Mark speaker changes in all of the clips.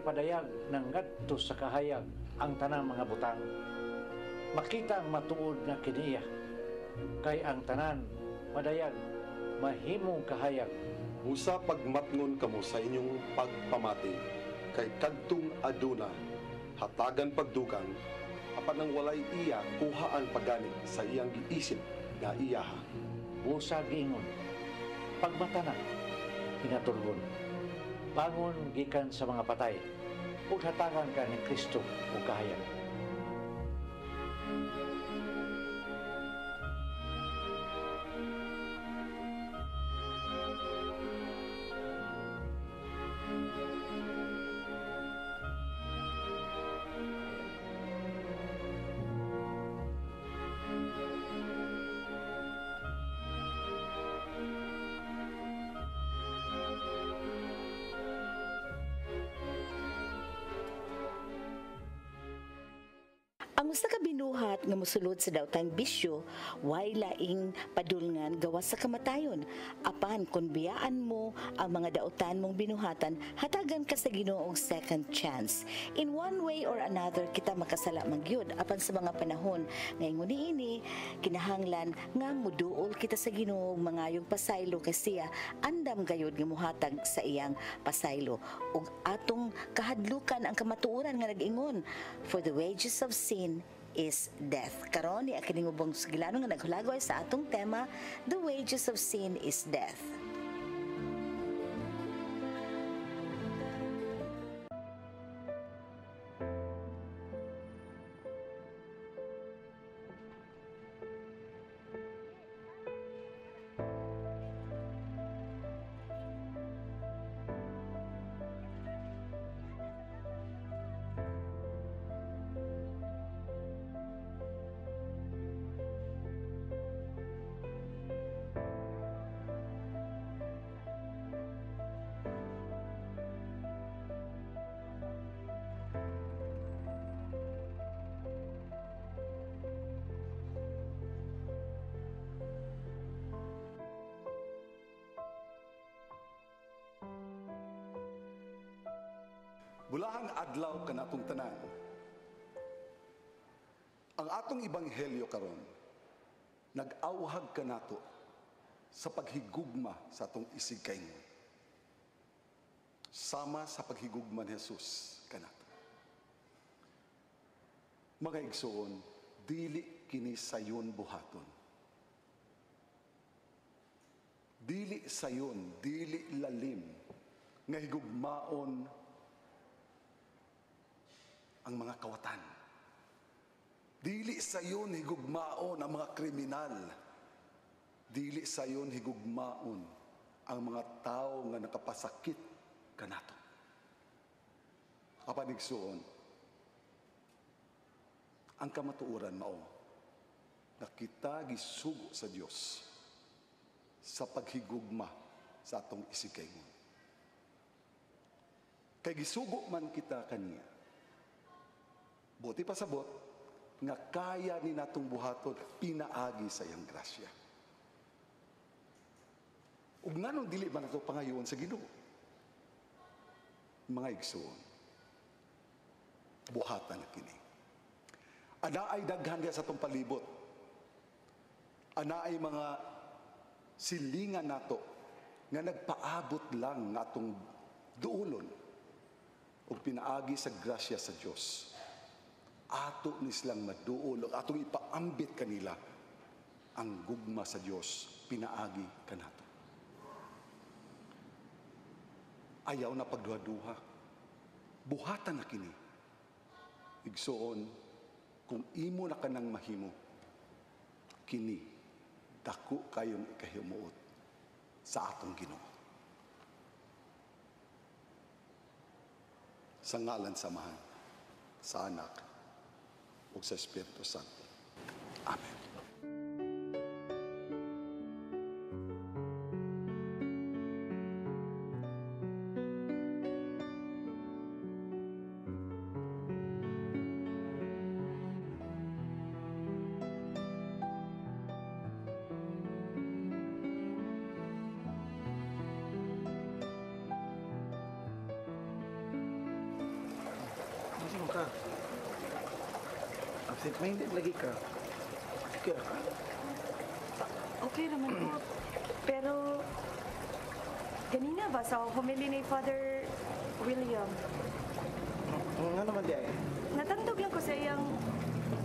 Speaker 1: padayag ng ngadto sa kahayag ang tanang mga butang. Makita ang matuod nga kiniya, kay ang tanan madayag mahimong kahayag.
Speaker 2: Busa pagmatngon kamo sa inyong pagpamati, kay kadtong aduna, hatagan pagdugang, apan ang walay iya kuhaan pagani sa iyang giisip nga iyaha.
Speaker 1: Busa giingon, pagmatana, hinaturgon. Bangon gikan sa mga patay, ug hatagan ka ni Kristo o kahayag.
Speaker 3: Ang usa ka binuhat nga mosulod sa dawtang bisyo, way laing padulngan gawas sa kamatayon. Apan kung biyaan mo ang mga dautan mong binuhatan, hatagan ka sa Ginoo og second chance. In one way or another, kita makasala magyud. Apan sa mga panahon nga ingon niini, kinahanglan nga muduol kita sa Ginoo og mangayong pasaylo kay siya andam gayud nga mohatag sa iyang pasaylo. Ug atong kahadlukan ang kamatuoran nga nag-ingon, for the wages of sin is death. Karon ni akining ubong sugilano nga naghulagway sa atong tema, the wages of sin is death.
Speaker 4: Bulahang adlaw kanatong tanan. Ang atong ebanghelyo karon nag-awhag kanato sa paghigugma sa atong isig kaingon. Sama sa paghigugma ni Jesus kanato. Mga igsoon, dili kini sayon buhaton. Dili sayon, dili lalim nga higugmaon ang mga kawatan. Dili sayon higugmaon ang mga kriminal. Dili sayon higugmaon ang mga tao nga nakapasakit kanato. Apan igsoon, ang kamatuoran mao na kita gisugo sa Dios sa paghigugma sa atong isigaygon. Kay gisugo man kita kaniya, buti pasabot nga kaya ni natong buhaton pinaagi sa iyang grasya. Ug nganong dili man nato pangayoon sa Ginoo? Mga igsoon, buhatan na kini. Ana ay daghan diya sa atong palibot. Ana ay mga silingan nato nga nagpaabot lang natong duulon ug pinaagi sa grasya sa Dios. Ato ni silang maduol, atong ipaambit kanila ang gugma sa Dios, pinaagi kanato. Ayaw na pagduha-duha. Buhatan na kini. Igsoon, kung imo na kanang mahimo, kini, dako kayong ikahimuot sa atong Ginoo. Sa ngalan samahan, sa Anak, ug sa Espiritu Santo. Amen.
Speaker 5: absent-minded lagi ka. Okay ra ka.
Speaker 6: Okay naman ko. Pero, ganina ba sa humili ni Father William?
Speaker 5: Nga naman di ay.
Speaker 6: Natandog lang ko sa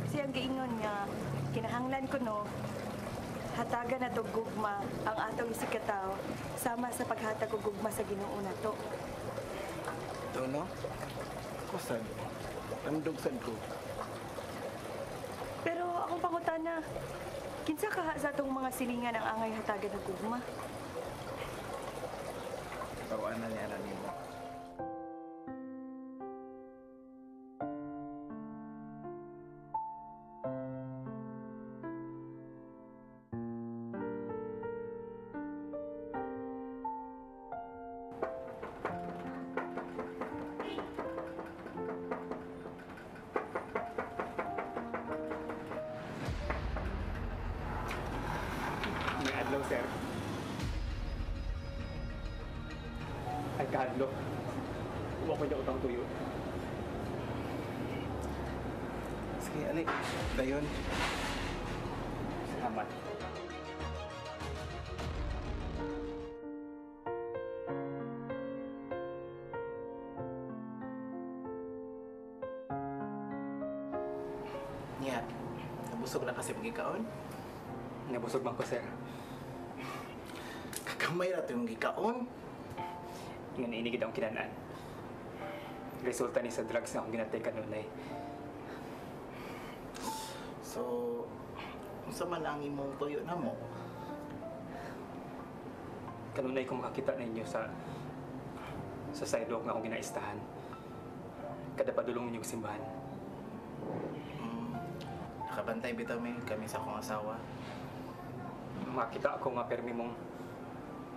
Speaker 6: siyang giingon nga, kinahanglan ko no, hatagan na to gugma ang atong isikataw sama sa paghatag og gugma sa Ginoo nato.
Speaker 5: Ito, no? Kusad. Tandog sad ko.
Speaker 6: Pero akong pangutana, kinsa kaha sa atong mga silingan ang angay hatagan og gugma?
Speaker 5: Taruan na niya na nimo.
Speaker 7: May adlaw, sir. Ay, kahadlo. Huwag ko niya utang tuyo.
Speaker 5: Sige, alik. Dayon.
Speaker 7: Salamat.
Speaker 5: Niya, nabusog na kasi pagkikaon.
Speaker 7: Nabusog man ko, sir.
Speaker 5: Kakamay na ito yung gikaon.
Speaker 7: Nga nainigid akong kinanaan. Resulta ni sa drugs na akong ginatay kanunay.
Speaker 5: So, unsa man ang imong tuyo na mo?
Speaker 7: Kanunay kong makakita ninyo sa sidewalk nga akong ginaistahan. Kada padulong ninyong simbahan.
Speaker 5: Nakabantay bitaw mi kami sa akong asawa.
Speaker 7: Makita ako nga permi mong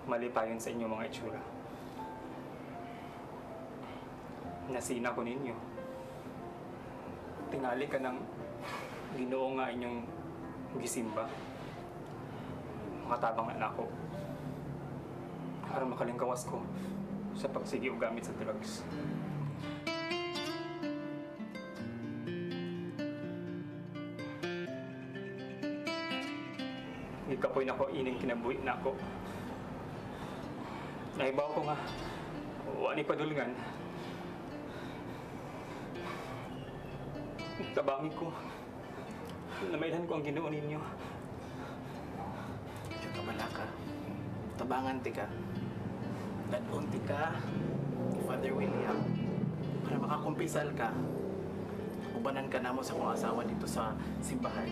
Speaker 7: malipayon sa inyong mga itsura. Nasina ko ninyo. Tingali ka ng Ginoo nga inyong gisimba. Makatabang na ako. Para makalingkawas ko sa pagsigi o gamit sa drugs. Ikapoy na ko ining kinabuhi na ako. Nahibaw ko nga, wani padulngan. Tabangi ko. Namaylan ko ang Ginoo ninyo.
Speaker 5: Diyo ka bala ka. Tabangan ti ka. Dadon ti ka. Father William. Para makakumpisal ka. Ubanan ka namo sa akong asawa dito sa simbahan.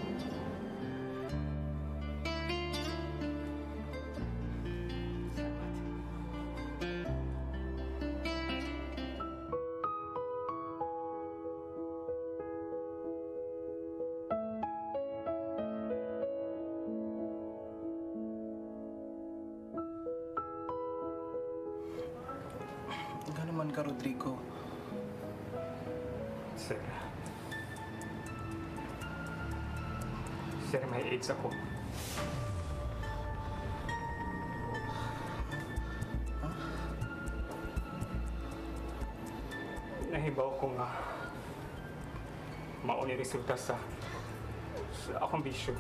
Speaker 5: Nga naman ka, Rodrigo.
Speaker 7: Sir. Sir, may AIDS ako. Nahibaw ko nga mauni resulta sa akong bisyo.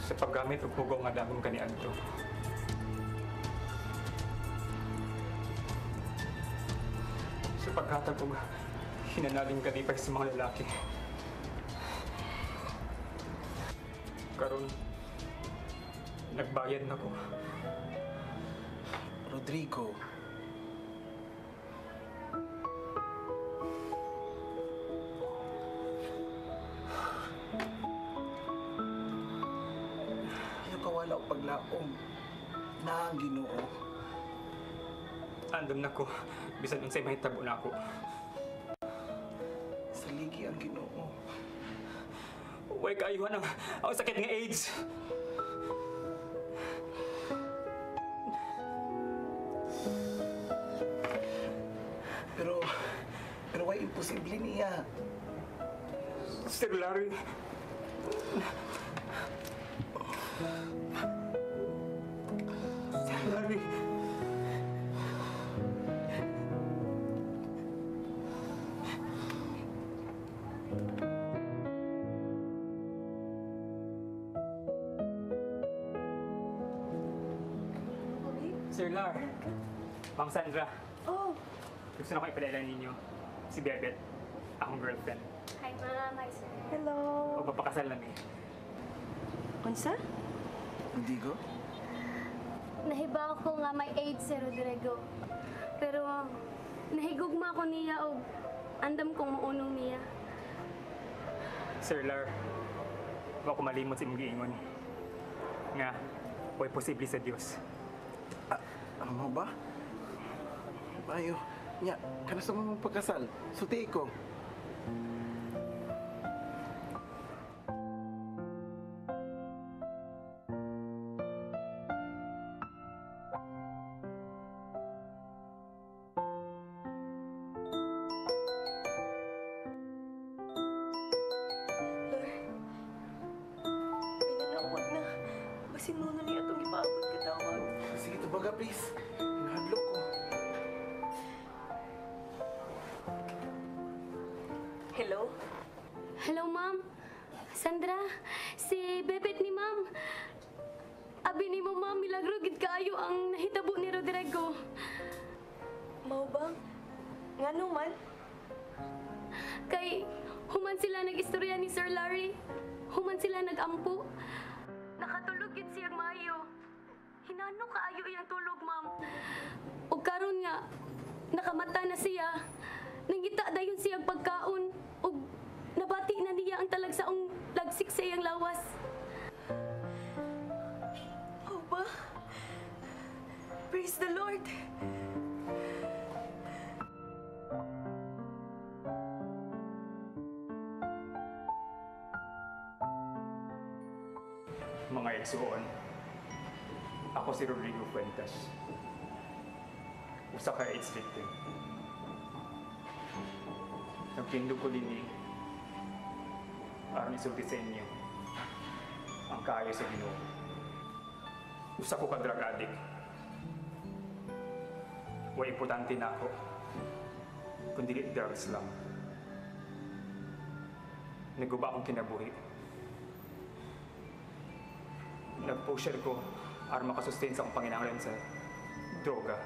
Speaker 7: Sa paggamit og pugaw nga dagom kaniadto. Sa paghatag og hinanaling kanipay sa mga lalaki. Karon nagbayad na ko.
Speaker 5: Rodrigo. Ayaw ka wala o paglaom. Na ang Ginoo.
Speaker 7: Andam na ko, bisan unsay mahitabo na ako.
Speaker 5: Sa ligi ang Ginoo.
Speaker 7: Huwag kaayuhan ang sakit ng AIDS.
Speaker 5: Pero why imposible niya?
Speaker 7: Sir Larry. Sir Larry. Sir Lar, Ma'am Sandra,
Speaker 6: Oh,
Speaker 7: gusto na ko ipadala ninyo si Bebet, akong girlfriend.
Speaker 8: Hi, ma'am. Hi, sir.
Speaker 6: hello.
Speaker 7: Magpapakasal na niya.
Speaker 6: Unsa?
Speaker 5: Indigo?
Speaker 8: Nahibaw ko nga may AIDS si Rodrigo. Pero nahigugma ko niya o andam kong maunong niya.
Speaker 7: Sir Lar, huwag ko malimot sa imong giingon. Nga, huwag posible sa Diyos.
Speaker 5: Ano ba? Bayo, nya, kana sa mga pagkasal, suti ko.
Speaker 6: Pinanawag na. Basin muna niya itong ipaabot ka tawag.
Speaker 5: Sige, tabaga, please. Hinahadlok ko.
Speaker 6: Hello?
Speaker 8: Hello, ma'am. Sandra, si Bebet ni ma'am. Abi ni mo, ma'am, milagro gid kaayo ang nahitabo ni Rodrigo.
Speaker 6: Mao ba? Nga naman?
Speaker 8: Kay human sila nag-istorya ni Sir Larry. Human sila nag-ampo. Nakatulog gid siyang maayo. Hinano kaayo iyang tulog, ma'am. Ug karon nga nakamata na siya. Nangita dayon siyang pagkaon ug nabati na niya ang talagsaong lagsik sa iyang lawas.
Speaker 6: Mao ba? Praise the Lord!
Speaker 7: Mga igsuon, ako si Rodrigo Fuentes. Usa ka AIDS victim. Nagpindog ko din aron isulti sa inyo ang kaayo sa Ginoo. Usa ko ka drug addict. Wa importante na ako, kundi drugs lang. Naguba akong kinabuhi. Nag-pusher ko aron makasustain sa akong panginahanglan sa droga.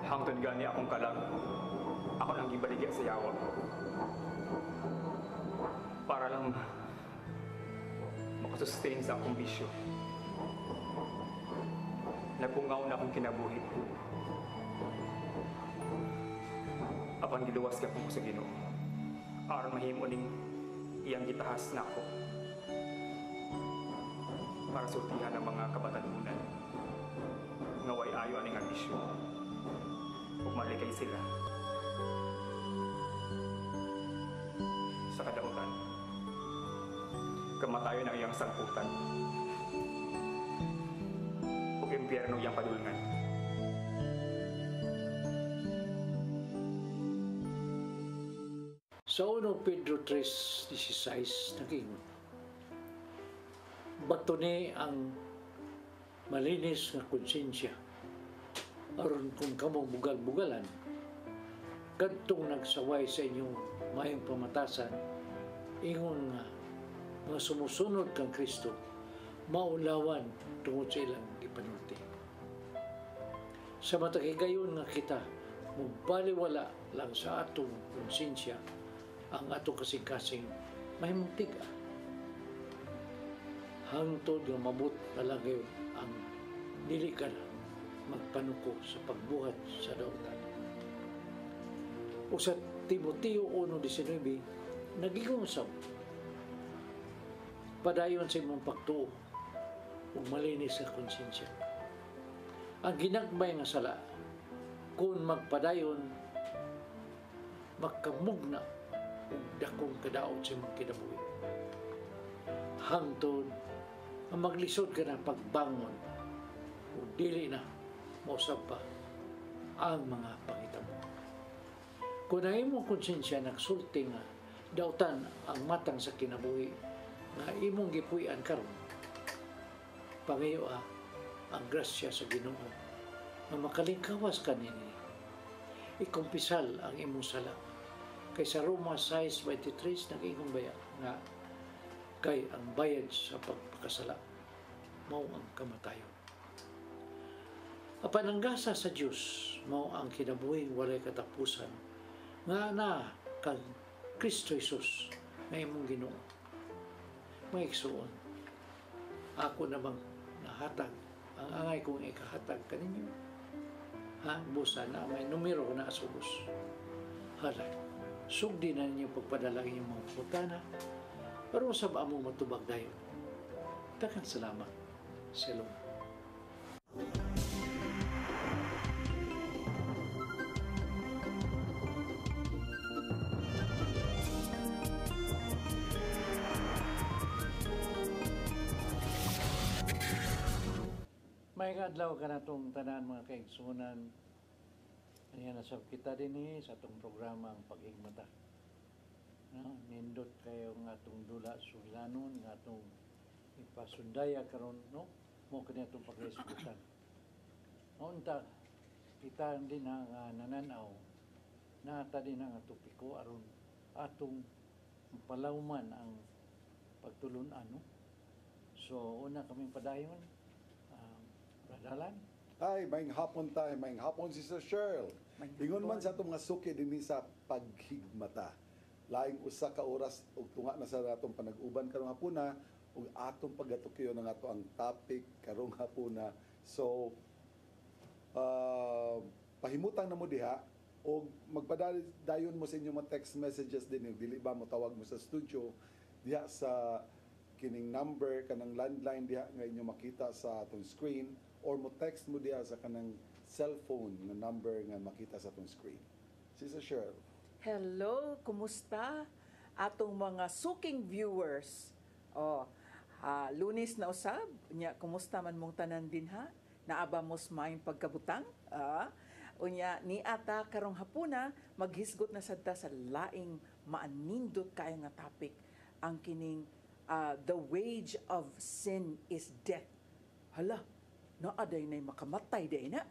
Speaker 7: Hangtod gani akong kalag, ako nang gibaligya sa yawa. Para lang makasustain sa akong bisyo. Napungaw na akong kinabuhi. Apan giluwas ka ko sa Ginoo. Aron mahimo ning iyang gitahas na ako. Para sultihan ng mga kabatanunan nga way ayo aning ambisyon ug malikay sila sa kadautan kamatayon ang iyang sangputan ug impyerno iyang padulngan.
Speaker 1: Sa 1 Pedro 3:16 naging bato ni ang malinis nga konsensya aron kung kamo bugal-bugalan kadtong nagsaway sa inyong mayong pamatasan ingon nga mga sumusunod kang Kristo maulawan tungod sa ilang gipanulti. Sa matakigayon nga kita mubaliwala lang sa atong konsensya ang atong kasing-kasing mahimong tiga. Hangtod nga mabot na lang ngayon ang dili ka na magpanuko sa pagbuhat sa dautan. O sa Timoteo 1:19, nag-ingon sa padayon sa imong pagtuo ug malinis sa konsensya. Ang ginagmay nga sala, kung magpadayon, magkamugna ug dakong kadaot sa imong kinabuhi. Hangtod ang maglisod ka na pagbangon o dili na mausap pa ang mga pangitabo. Kung na imong konsensya nagsulti nga dautan ang matang sa kinabuhi nga imong gipuy-an karon, pangayo ang grasya sa Ginoo nga makalingkawas kanini. Ikumpisal ang imong sala. Kay sa Roma 6:23 nag-ingon baya nga kay ang bayad sa pagpakasala mao ang kamatayon. Apan ang gasa sa Dios mao ang kinabuhing walay katapusan nga na kag Kristo Jesus nga imong Ginoo. Mga igsoon, ako namang nahatag ang angay kong ikahatag kaninyo. Ha, busa na may numero na asubos. Hala, sugdi na ninyo pagpadalangin yung mga putana pero sa ba mo matubag dayon. Daghang salamat. Shalom. May adlaw ka na itong tanan mga kaigsunan. Ano nasab kita din sa itong programa ang Pag-igmata. No? Nindot kayo nga itong dula sugilanon, nga itong ipasundaya karon no? Mo kanya itong pag-resputan. Unta, kita din ang nananaw, nata din ang topiko aron atong palawman ang pagtulunan. No? So, una kaming padayon, Bradalan.
Speaker 4: Ay, maing hapon tayo, maing hapon si Sister Cheryl. Ingon man sa itong mga suki din sa paghigmata. Laing usa ka oras ug tunga na sa atong panag-uban karong hapuna ug atong pagatukiyo ng ato ang topic karong hapuna. So, pahimutang na mo diha o magpadayon mo sa inyong mga text messages din, dili ba mo tawag mo sa studio diha sa kining number kanang landline diha nga inyo makita sa atong screen or mo text mo diha sa kanang cellphone nga number nga makita sa atong screen. Sister Cheryl.
Speaker 9: Hello, kumusta? Atong mga suking viewers. Lunes na usab. Unya, kumusta man mong tanan din ha? Naaba mos maayong pagkabutang? Unya, ni ata karong hapuna, maghisgot na sadta sa laing maanindot kayo nga topic. Ang kining the wage of sin is death. Hala, naaday na'y makamatay day na.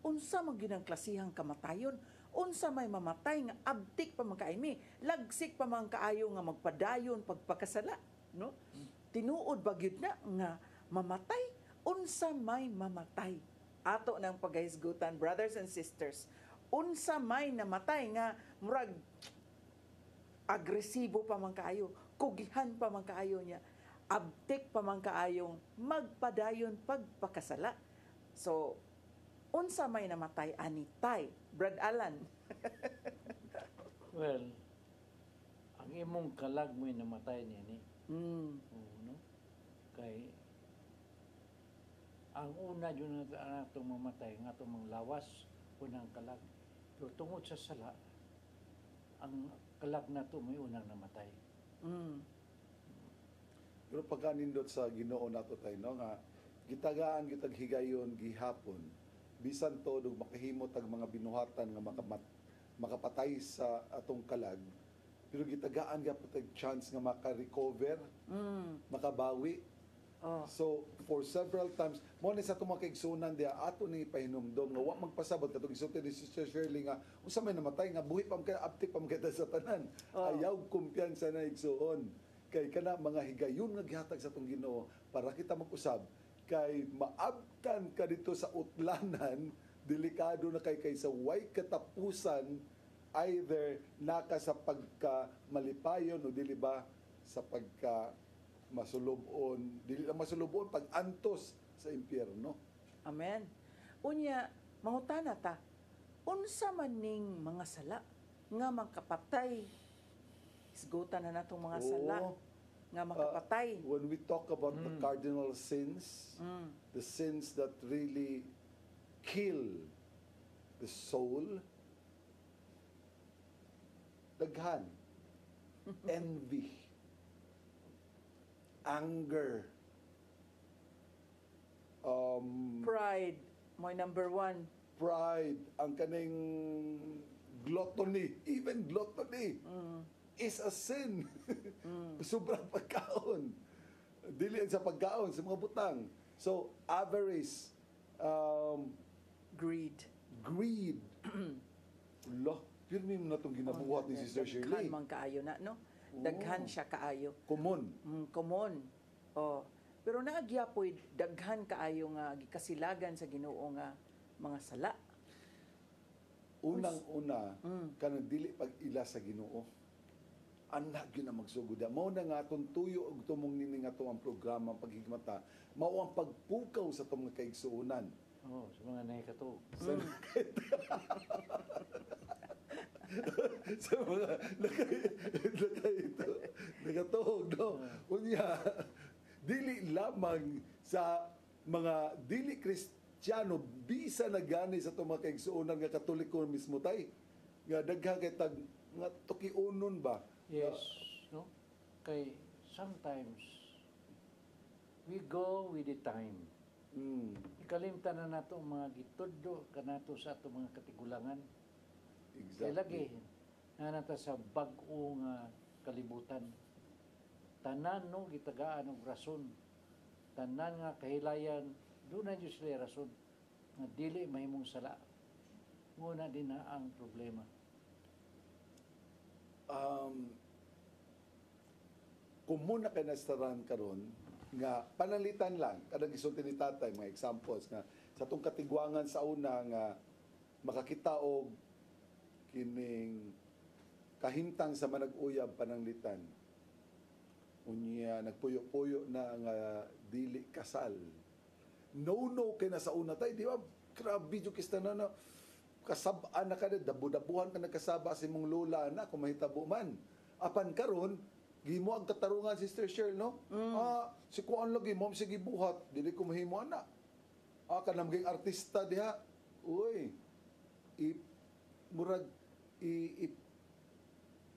Speaker 9: Unsa man ginang klasihang kamatayon? Unsa may mamatay nga abtik pa man kaimi, lagsik pa man kaayo nga magpadayon pagpakasala, no? Tinuod ba gyud na nga mamatay? Unsa may mamatay? Ato nang paghisgutan, brothers and sisters. Unsa may namatay nga murag agresibo pa man kaayo, kugihan pa man kaayo niya, abtik pa man kaayong magpadayon pagpakasala. So, unsa may namatay anitay, Brad Alan?
Speaker 1: Well, ang imong kalag mo'y namatay niya ni. No? Kay ang una yun na itong mamatay, nga itong mga lawas, unang kalag. Pero tungod sa sala, ang kalag na ito may unang namatay.
Speaker 4: Pero pagkanindot sa Ginoo nato tayo no nga gitagaan gitag higayon gihapon bisan todo makahimo tag mga binuhatan nga makapatay sa atong kalag pero gitagaan gyapon tag chance nga maka-recover, makabawi. So for several times mo ni sa atong mga kaigsunan dia ato ni pahinumdom nga wa magpasabot katong isulti ni Sister Shirley nga unsa may namatay nga buhi pa man aptik pa man sa tanan. Ayaw kumpiyansa na igsuon kay kana mga higayon nga gihatag sa atong Ginoo para kita mag-usab kay maabtan ka dito sa utlanan, delikado na kay sa way katapusan, either naka sa pagka malipayon o dili ba sa pagka masulubon, dili lang masulubon pag antos sa impyerno.
Speaker 9: Amen. Unya, mangutana ta, unsa man ning mga sala nga makapatay? Isgutan na natong mga sala nga makapatay.
Speaker 4: When we talk about the cardinal sins, the sins that really kill the soul, daghan, envy, anger,
Speaker 9: Pride, mo'y number one.
Speaker 4: pride, ang kaning gluttony, even gluttony is a sin. Sobrang pagkaon. Dili sa pagkaon, sa mga butang. So, avarice,
Speaker 9: Greed.
Speaker 4: greed. Lo, pirmi mo na itong ginabuhat ni Sister Shirley.
Speaker 9: Daghan man kaayo na, no? Daghan siya kaayo.
Speaker 4: Common.
Speaker 9: Common. Pero naagyapoy daghan kaayo nga gikasilagan sa Ginoo nga mga sala.
Speaker 4: Unang-una, kanang dili pag-ila sa Ginoo. Anak yun ang magsugod. Mao na nga atong tuyo og tumong nini nga ang programa paghigmata, mao ang pagpukaw sa itong mga kaigsuunan.
Speaker 1: Oh, sa mga naikato.
Speaker 4: Sa mga nakatuhog, no? Unya, dili lamang sa mga dili Kristiyano, bisa na gani sa itong mga kaigsuunan nga Katoliko mismo tay. Nga dagha kay tag nga tukiunon ba?
Speaker 1: Yes, no? Kay sometimes we go with the time. Ikalimtan na nato ang mga gitudlo kanato sa ato mga katigulangan. Kay lagi na nata sa bag-o nga kalibutan. Tanan no gitagaan og rason. Tanan nga kahilayan doon na sila rason nga dili mahimong sala. Muna din na ang problema.
Speaker 4: Kung muna ka nastaran karon nga panalitan lang kada gisulti ni tatay mga examples nga sa tong katigwangan sa una nga makakita og kining kahimtang sa manag-uyab pananglitan unya nagpuyo-puyo na nga dili kasal no kay na sa una tay di ba grabe jud kista na kasab-an na kada dabu-dabuhan ka nagkasaba sa imong lola na kung mahitabo man apan karon gimo ang katarungan Sister Cheryl no si kuan lagi mo sige buhat dili ko mahimo ana kanang ging artista diha uy murag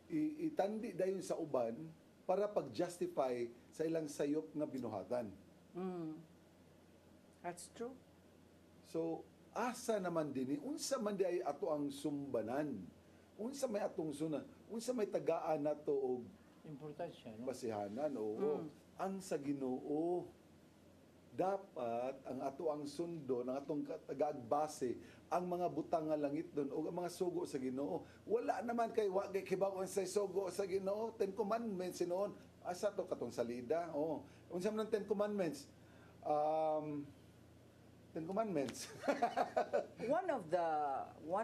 Speaker 4: itandi dayon sa uban para pag-justify sa ilang sayop nga binuhatan.
Speaker 9: That's true.
Speaker 4: So, asa naman din unsa man di ay ato ang sumbanan? Unsa may atong sunan? Unsa may tagaan nato og
Speaker 1: Importansya, no?
Speaker 4: basihanan? Oo. Ang sa Ginoo dapat ang ato ang sundo ng atong tagaagbase ang mga butang nga langit doon o ang mga sugo sa Ginoo. Wala naman kay wa kay kibaw sa sugo sa Ginoo. 10 commandments noon. Asa to katong salida? Oh. Unsa man ang 10 commandments? 10 commandments.
Speaker 9: one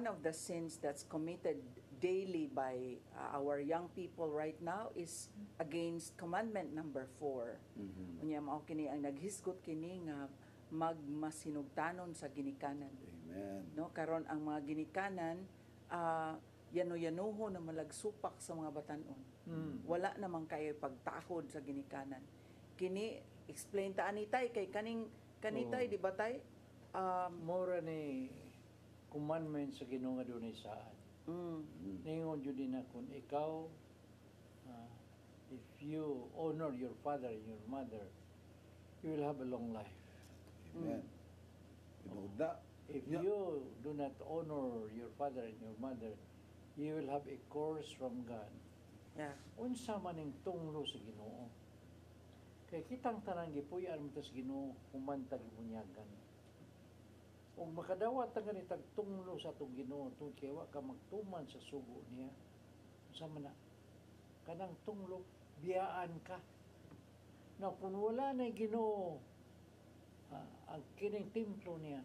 Speaker 9: of the sins that's committed daily by our young people right now is against commandment number 4. Unya mao kini ang naghisgot kini nga magmasinugtanon sa ginikanan.
Speaker 4: Amen.
Speaker 9: No karon ang mga ginikanan yano-yanuho na malagsupak sa mga batan-on. Wala namang kayo pagtakod sa ginikanan. Kini explain ta anitay kay kanitay di ba tay?
Speaker 1: Mura ni commandment sa Ginoo nga dunay saan. Ningon jud din na kung ikaw if you honor your father and your mother, you will have a long life.
Speaker 4: Amen. Tinuod
Speaker 1: If you do not honor your father and your mother, you will have a curse from God.
Speaker 9: Yeah.
Speaker 1: Unsa man ning tunglo sa Ginoo. Kay kitang tanang gipuy-an mo ta sa Ginoo humantag bunyagan. Ug makadawat ta ganitag tunglo sa atong Ginoo tungod kay wa ka magtuman sa sugo niya. Unsa man na kanang tunglo biyaan ka. Na kung wala na Ginoo ang kining templo niya,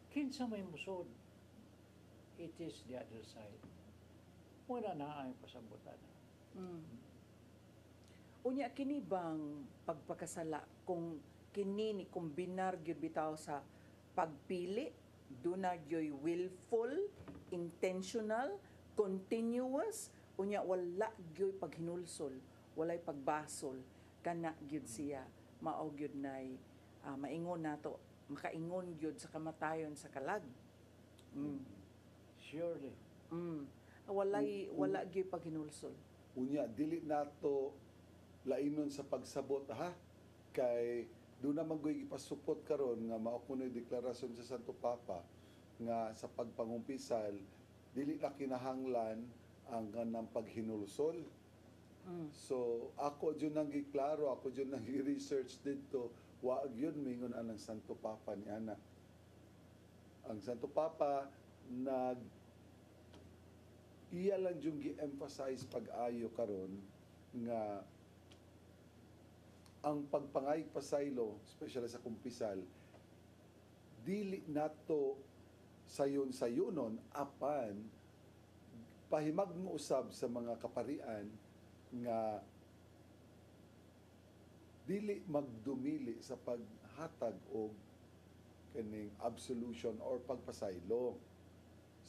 Speaker 1: kinsa may musod? It is the other side. Wala na ang pasabutan.
Speaker 9: Unya kini bang pagpakasala kung kini ni kombinar gyud bitaw sa pagpili, duna gyoy willful, intentional, continuous, unya wala gyoy paghinulsol, walay pagbasol, kana gyud siya, mao gyud nay maingon nato, makaingon gyud sa kamatayon sa kalag.
Speaker 1: Surely.
Speaker 9: Wala gyoy paghinulsol.
Speaker 4: Unya dili nato lainon sa pagsabot kay doon naman ko'y ipasupot karon nga mao kuno'y deklarasyon sa Santo Papa nga sa pagpangumpisal dili na kinahanglan ang ganang paghinulsol. So ako jud nang giklaro, ako jud nang i-research dito, wa gyud mingon ang Santo Papa ni ana. Ang Santo Papa iya lang yung gi-emphasize pag-ayo karon nga ang pagpangayig pasaylo, especially sa kumpisal, dili nato sayon-sayonon apan pahimag mo usab sa mga kaparian nga dili magdumili sa paghatag og kaning absolution or pagpasaylo.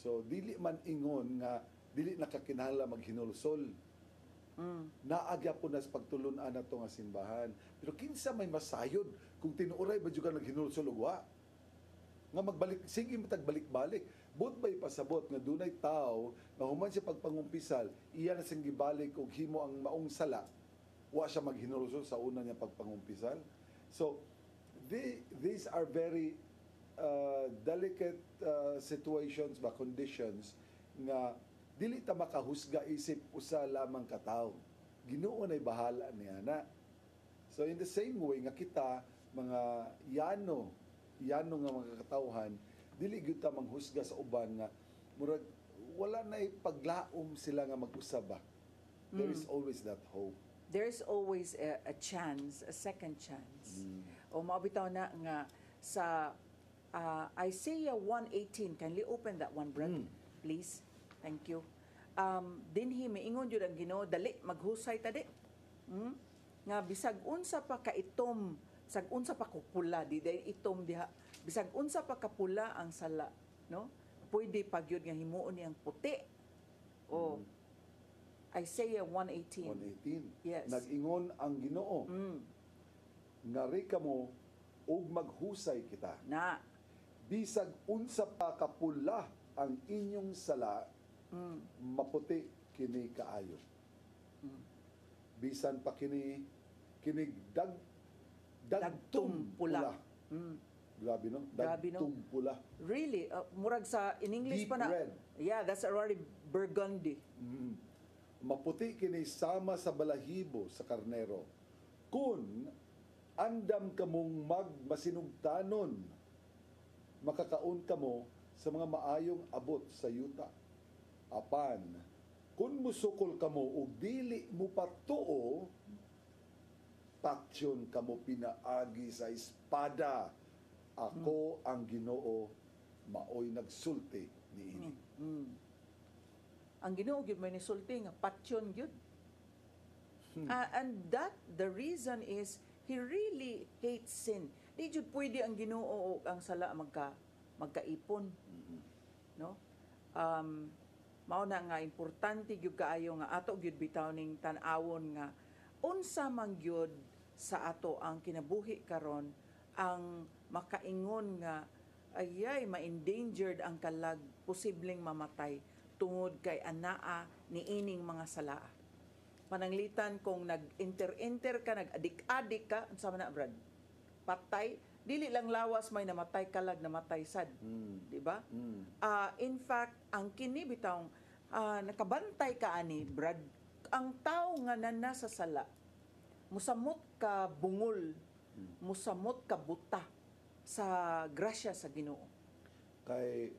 Speaker 4: So dili man ingon nga dili nakakinahanglan maghinulsol. Naagya po na sa pagtulunan nato nga simbahan. Pero kinsa may masayod kung tinuoray ba jud ka naghinulsol og wa? Nga magbalik, sige matagbalik-balik. But ba'y pasabot nga dunay tao na human siya pagpangumpisal, iya na siyang gibalik og himo ang maong sala, wa siya maghinulsol sa una niya pagpangumpisal. So, these are very delicate situations ba, conditions nga dili ta makahusga isip usa lamang ka tawo. Ginoo nay bahala niya na. So in the same way nga kita mga yano nga mga katawhan, dili gyud ta manghusga sa uban nga murag wala nay paglaom sila nga mag-usab ba. There is always that hope.
Speaker 9: There's always a chance, a second chance. O mabitaw na nga sa Isaiah 1:18, kindly open that one, Brad, please. Thank you. Dinhi miingon jud ang Ginoo, dali maghusay ta di. Nga bisag unsa pa ka itom, bisag unsa pa kupula di day itom diha. Bisag unsa pa kapula ang sala, no? Pwede pagyud nga himuon niyang puti. O Isaiah 1:18.
Speaker 4: 1:18.
Speaker 9: Yes.
Speaker 4: Nag-ingon ang Ginoo. Ngari kamo ug maghusay kita.
Speaker 9: Na
Speaker 4: Bisag unsa pa kapula ang inyong sala, maputi kini kaayo. Bisan pa kini dagtum pula. Grabe no?
Speaker 9: Grabe, no?
Speaker 4: Dagtum pula.
Speaker 9: really, murag sa in English
Speaker 4: Deep
Speaker 9: pa na.
Speaker 4: red.
Speaker 9: Yeah, that's already burgundy.
Speaker 4: Maputi kini sama sa balahibo sa karnero. Kun andam kamong magmasinugtanon, makakaon kamo sa mga maayong abot sa yuta. Apan, kun musukol kamo ug dili mo patuo, taksyon kamo pinaagi sa espada. Ako ang Ginoo, maoy nagsulti niini.
Speaker 9: Ang Ginoo gyud may nisulti nga patyon gyud. And that the reason is he really hates sin. Di jud pwede ang Ginoo o ang sala magkaipon. No? Mao na nga importante gyud kaayo nga ato gyud bitaw ning tan-awon nga unsa man gyud sa ato ang kinabuhi karon ang makaingon nga ayay ma-endangered ang kalag, posibleng mamatay tungod kay anaa niining mga sala. Pananglitan kung nag-enter ka, nag-adik-adik ka, unsa man na Brad? Patay, dili lang lawas may namatay kalag, namatay sad. Di ba? In fact, ang kini bitawng nakabantay ka ani Brad, ang tao nga nana sa sala, musamot ka bungol, musamot ka buta sa grasya sa Ginoo.
Speaker 4: Kay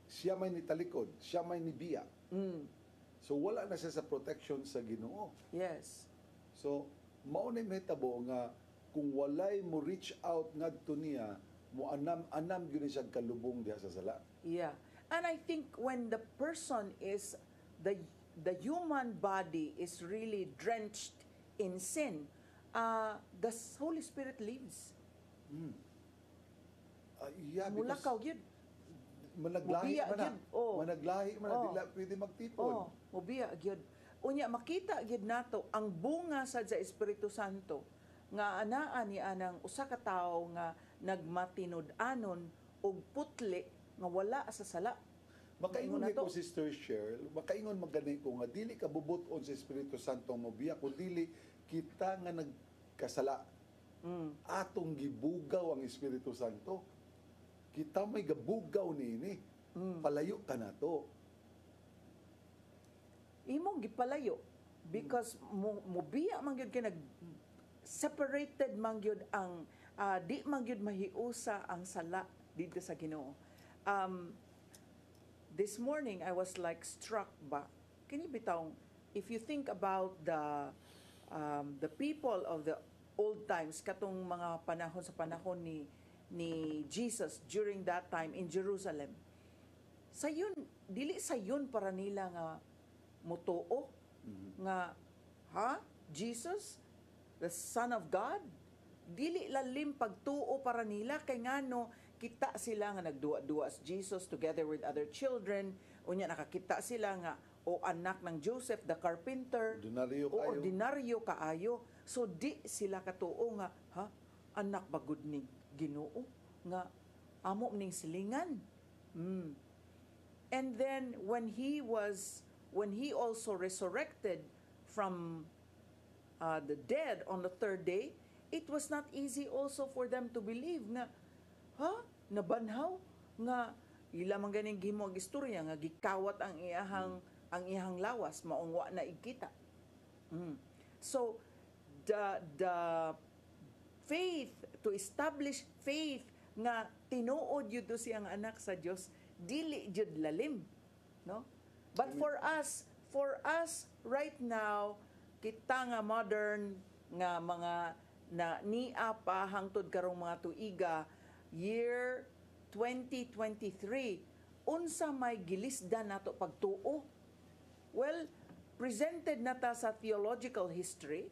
Speaker 4: siya may nitalikod, siya may nibiya. So wala na siya sa protection sa Ginoo.
Speaker 9: Yes.
Speaker 4: So mao na mahitabo nga kung walay mo reach out ngadto niya, mo anam gyud siya kalubong diha sa sala.
Speaker 9: Yeah. And I think when the person is the human body is really drenched in sin, the Holy Spirit leaves.
Speaker 4: Yeah,
Speaker 9: Mulakaw gyud.
Speaker 4: managlahi
Speaker 9: Mubiya
Speaker 4: man na.
Speaker 9: gyud. Oh.
Speaker 4: Managlahi man na,
Speaker 9: Oh.
Speaker 4: dila pwede magtipon.
Speaker 9: Oh, mobiya gyud. Unya makita gyud nato ang bunga sad sa Espiritu Santo nga anaa ni anang usa ka tawo nga nagmatinud-anon og putli nga wala sa sala.
Speaker 4: Makaingon
Speaker 9: Ingon na
Speaker 4: ko
Speaker 9: to.
Speaker 4: Sister Cheryl, makaingon magani ko nga dili ka bubuton sa Espiritu Santo mo biya kun dili kita nga nagkasala. Atong gibugaw ang Espiritu Santo. Kita may gabugaw niini. Palayo ka na to.
Speaker 9: Imong gipalayo because mobiya man gyud kay nag separated man gyud ang di man gyud mahiusa ang sala dito sa Ginoo. This morning I was like struck ba kini bitaw if you think about the people of the old times katong mga panahon sa panahon ni Jesus during that time in Jerusalem sayon dili sayon para nila nga mutuo nga Jesus the Son of God, dili lalim pagtuo para nila kay ngano kita sila nga nagduwa-duwa as Jesus together with other children, unya nakakita sila nga o anak ng Joseph the carpenter,
Speaker 4: Ordinaryo
Speaker 9: o
Speaker 4: kaayo.
Speaker 9: ordinaryo kaayo. So di sila katuo nga anak bagud ni Ginoo nga amo ning silingan. And then when he also resurrected from the dead on the third day, it was not easy also for them to believe nga nabanhaw nga ila man ganing gihimo ang istorya nga gikawat ang iyahang lawas maong wa na igkita. So the faith, to establish faith nga tinuod yun to siyang anak sa Dios, dili jud lalim, no? But for us right now, kita nga modern nga mga na niya pa hangtod karong mga tuiga, year 2023, unsa may gilisdan nato pagtuo? Well, presented nata sa theological history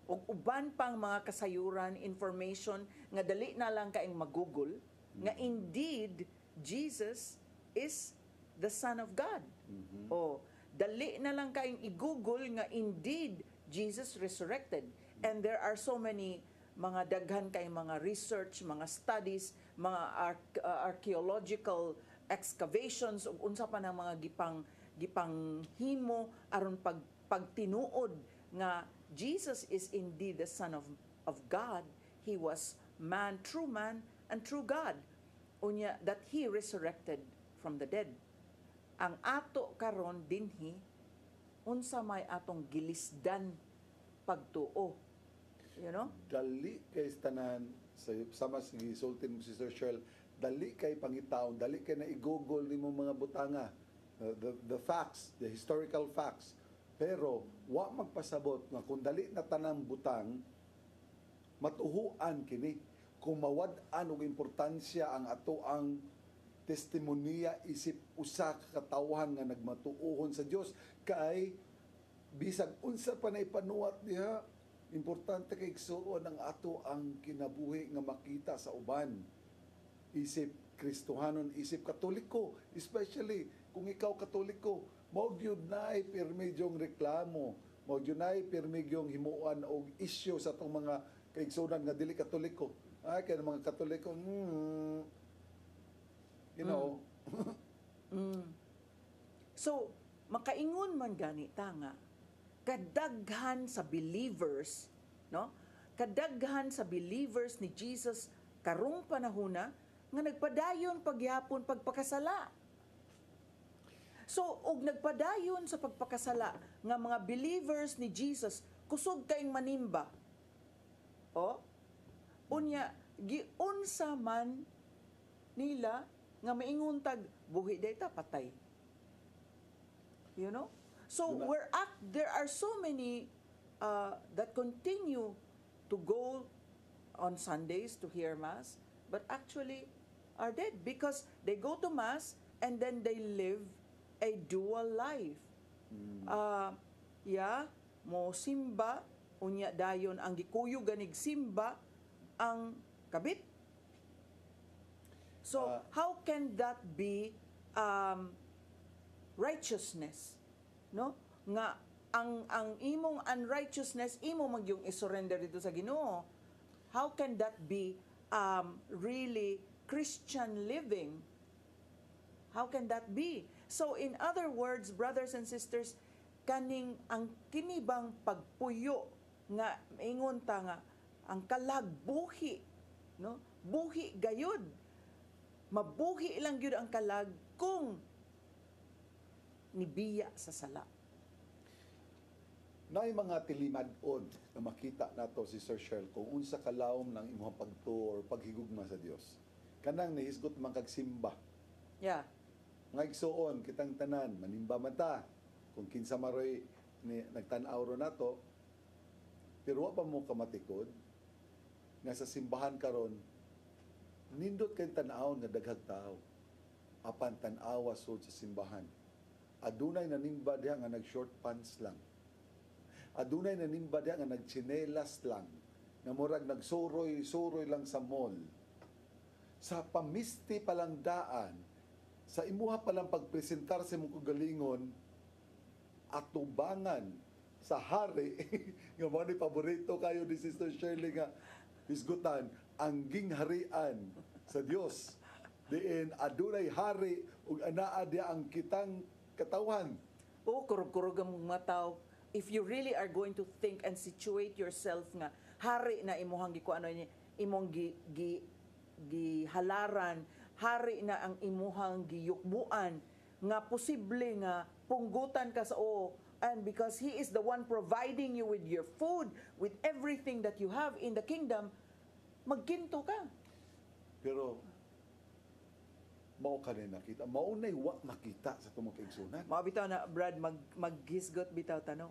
Speaker 9: ug uban pang mga kasayuran, information nga dali na lang kaing magugol nga indeed Jesus is the Son of God. O dali na lang kaing i-google nga indeed Jesus resurrected. And there are so many mga daghan kay mga research, mga studies, mga archaeological excavations ug unsa pa ng mga gipang himo aron pagtinuod nga Jesus is indeed the Son of God. He was man, and true God. Unya that he resurrected from the dead. Ang ato karon dinhi unsa may atong gilisdan pagtuo. You know?
Speaker 4: Dali kay tanan sama si gisultin mo si Sir Cheryl, dali kay pangitaon, dali kay na i-google nimo mga butanga, the facts, the historical facts. Pero wa magpasabot nga kung dali na tanang butang matuhuan kini, kung mawad-an og importansya ang ato ang testimonya isip usa ka katawhan nga nagmatuohon sa Dios kay bisag unsa pa na ipanuwat diha, importante kay igsuon ang ato ang kinabuhi nga makita sa uban. Isip Kristohanon, isip Katoliko, especially kung ikaw Katoliko, mao gyud naay pirmidyong reklamo, mao gyud naay pirmidyong himuan og issue sa atong mga kaigsunan nga dili Katoliko. Ay kay mga Katoliko, you know.
Speaker 9: So, makaingon man ganita nga kadaghan sa believers, no? Kadaghan sa believers ni Jesus karong panahona nga nagpadayon pagyapon pagpakasala. So, og nagpadayon sa pagpakasala nga mga believers ni Jesus kusog kaing manimba. Unya giunsa man nila nga maingon tag buhi dayta patay. You know? So there are so many that continue to go on Sundays to hear Mass, but actually are dead because they go to Mass and then they live a dual life. Mo simba, unya dayon ang gikuyo ganig simba ang kabit. So how can that be righteousness? No? Nga ang imong unrighteousness imo magyung isurrender dito sa Ginoo. How can that be really Christian living? How can that be? So in other words, brothers and sisters, kaning ang kinibang pagpuyo nga ingon ta nga ang kalag buhi, no? Buhi gayud. Mabuhi lang gyud ang kalag kung nibiya sa sala.
Speaker 4: Naay mga tilimad-on na makita nato si Sir Cheryl kung unsa kalawom ng imong pagtuo or paghigugma sa Dios. Kanang nihisgot man kag simba.
Speaker 9: Yeah.
Speaker 4: Nga igsuon kitang tanan manimba mata kung kinsa maroy ni nagtan-aw ro nato, pero wa pa mo kamatikod nga sa simbahan karon nindot kay tan-aw nga daghang tao. apan tan-awa sud sa simbahan. Adunay nanimba diha nga nag-short pants lang. Adunay nanimba diha nga nagtsinelas lang. Nga murag nagsuroy-suroy lang sa mall. Sa pamisti palang daan, sa imuha palang pagpresentar sa imong kagalingon, atubangan sa hari, nga mo ni paborito kayo ni Sister Shirley nga hisgutan, ang gingharian sa Dios. Diin adunay hari ug anaa dia ang kitang katawan.
Speaker 9: O kurog-kurog ang mga tao, if you really are going to think and situate yourself nga hari na imuhang gikuano niya, imong gihalaran, hari na ang imuhang giyukbuan, nga posible nga punggutan ka sa and because He is the one providing you with your food, with everything that you have in the kingdom, magkinto ka.
Speaker 4: Pero mao kanay nakita, maunay wa makita sa tumong kaigsunan.
Speaker 9: Mao bitaw na Brad maghisgot bitaw tanong.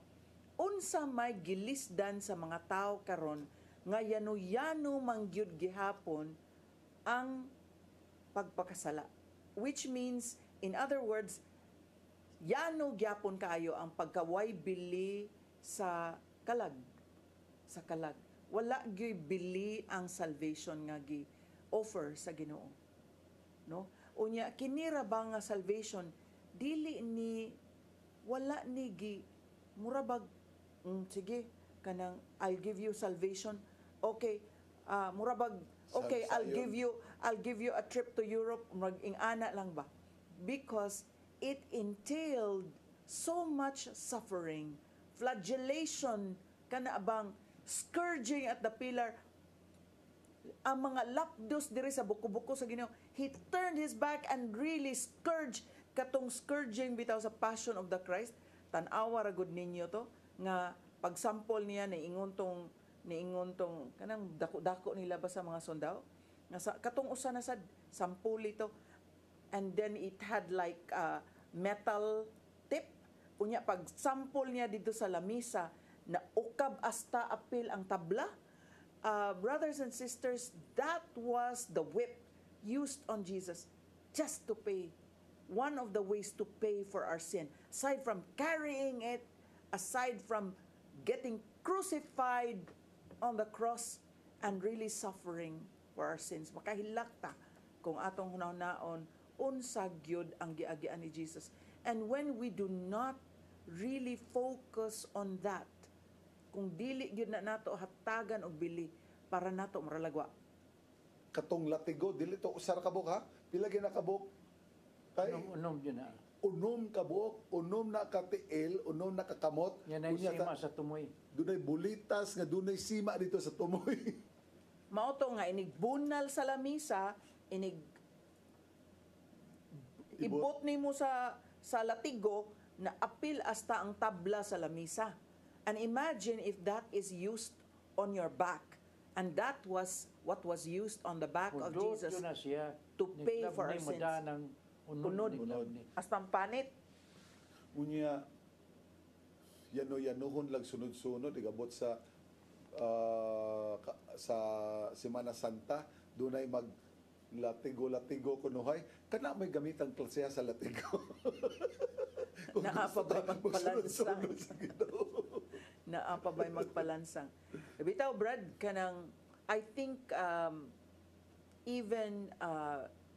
Speaker 9: Unsa may gilisdan sa mga tao karon nga yano-yano mangyud gihapon ang pagpakasala. Which means, in other words, yano gyapon kaayo ang pagkaway bili sa kalag. Sa kalag. Wala gyud bili ang salvation nga gi-offer sa Ginoo. No? Unya kinira ba nga salvation dili ni wala ni gi murabag sige kanang I'll give you salvation. Okay, murabag okay, I'll give you a trip to Europe, mag-ingana lang ba? Because it entailed so much suffering, flagellation, kana bang scourging at the pillar, ang mga lapdos diri sa buko-buko sa Ginoo. He turned his back and really scourged, katong scourging bitaw sa Passion of the Christ. Tan-awa ra gud ninyo to nga pagsampol niya niingon tong kanang dako-dako nila ba sa mga sundao nga sa katong usa na sad sampuli to, and then it had like a metal tip unya pag sample niya dito sa lamisa na ukab hasta apil ang tabla. Brothers and sisters, that was the whip used on Jesus just to pay, one of the ways to pay for our sin, aside from carrying it, aside from getting crucified on the cross and really suffering for our sins. Makahilak ta kung atong hunahon unsa gyud ang giagian ni Jesus. And when we do not really focus on that, kung dili gyud na nato hatagan og bili para nato maralagwa.
Speaker 4: Katong latigo dili to usar ka ha? Pila gyud na kabuk? Kay
Speaker 1: Unom yun na.
Speaker 4: unom kabuk, unom na katiil, unom na kakamot.
Speaker 1: Yan ay sima sa tumoy.
Speaker 4: Dunay bulitas nga dunay sima dito sa tumoy.
Speaker 9: Mao to nga inigbunal sa lamisa, ibot nimo sa latigo na apil hasta ang tabla sa lamisa. And imagine if that is used on your back. And that was what was used on the back of Jesus
Speaker 1: Yun na siya.
Speaker 9: to pay for our sins.
Speaker 1: Unod.
Speaker 9: Hasta ang panit.
Speaker 4: Unya yano-yanuhon lang sunod-sunod igabot sa Semana Santa dunay mag latigo kunuhay kana may gamitang klase sa latigo.
Speaker 9: Naa pa ba magpalansang? Naa pa ba magpalansang? Bitaw Brad kanang I think even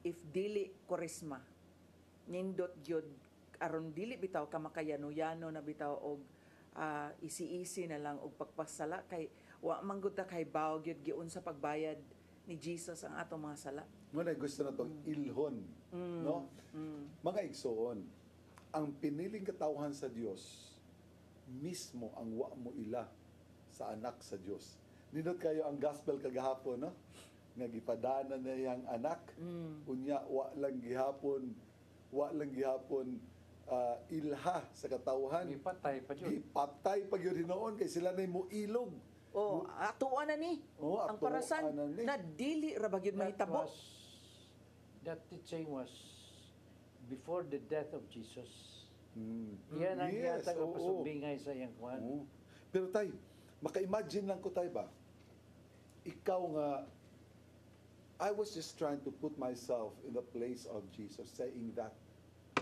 Speaker 9: if dili Kwaresma nindot gyud aron dili bitaw ka makayano-yano na bitaw og isi-isi na lang og pagpasala kay wa man gud ta kay bawo gyud giun sa pagbayad ni Jesus ang atong mga sala.
Speaker 4: Muna gusto na tong ilhon, no? Mga igsoon, ang piniling katawhan sa Dios mismo ang wa mo ila sa anak sa Dios. Nindot kayo ang gospel kagahapon, no? Nga gipadana na yang anak, unya wa lang gihapon ilha sa katawhan.
Speaker 1: Ipatay pa yun.
Speaker 4: Ipatay pa yun hinoon kay sila na mo ilog.
Speaker 9: Atuan na ni. Ang parasan na dili ra bagyud mahitabo.
Speaker 1: That teaching was before the death of Jesus. Yan ang yata ang pasumbingay sa iyang kuhan.
Speaker 4: Pero tay, maka-imagine lang ko tay ba, ikaw nga I was just trying to put myself in the place of Jesus, saying that.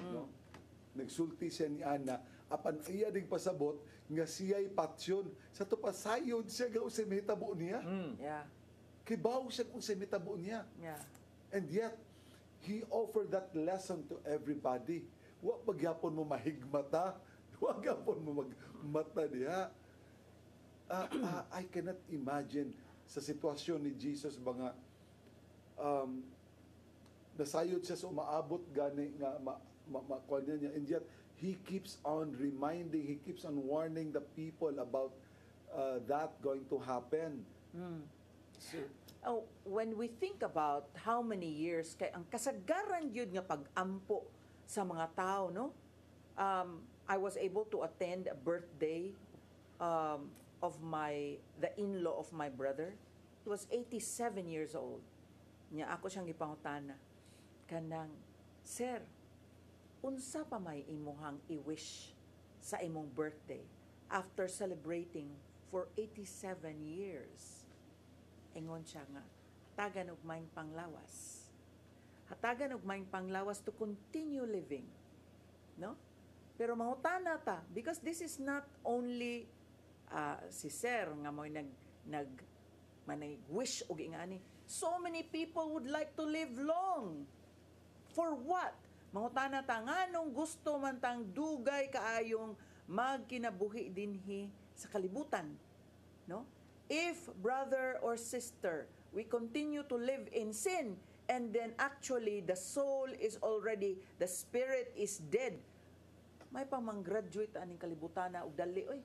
Speaker 4: No? Nagsulti siya ni Ana, apan iya ding pasabot, nga siya'y patsyon. Sa to pasayod siya, ga si mitabo niya.
Speaker 9: Yeah.
Speaker 4: Kibaw siya kung si mitabo niya.
Speaker 9: Yeah.
Speaker 4: And yet, he offered that lesson to everybody. Wa pagyapon mo mahigmata, wa gyapon mo magmata diha. I cannot imagine sa sitwasyon ni Jesus mga nasayod siya sa umaabot gani nga kuan niya, and yet he keeps on reminding, he keeps on warning the people about that going to happen. So,
Speaker 9: when we think about how many years kay ang kasagaran yun nga pag-ampo sa mga tao, no? I was able to attend a birthday of the in-law of my brother. He was 87 years old. Nya ako siyang gipangutana kanang, sir, unsa pa may imuhang i-wish sa imong birthday after celebrating for 87 years? Ingon siya nga, hatagan og maing panglawas. Hatagan og maing panglawas to continue living. No? Pero mangutana ta, because this is not only si Sir nga mo'y manay wish og ingani. So many people would like to live long. For what? Mangutana ta, nganong gusto man tang dugay kaayong magkinabuhi dinhi sa kalibutan. No? If brother or sister, we continue to live in sin, and then actually the soul is already, the spirit is dead, may pang mang-graduate aning kalibutan na og dali, oy.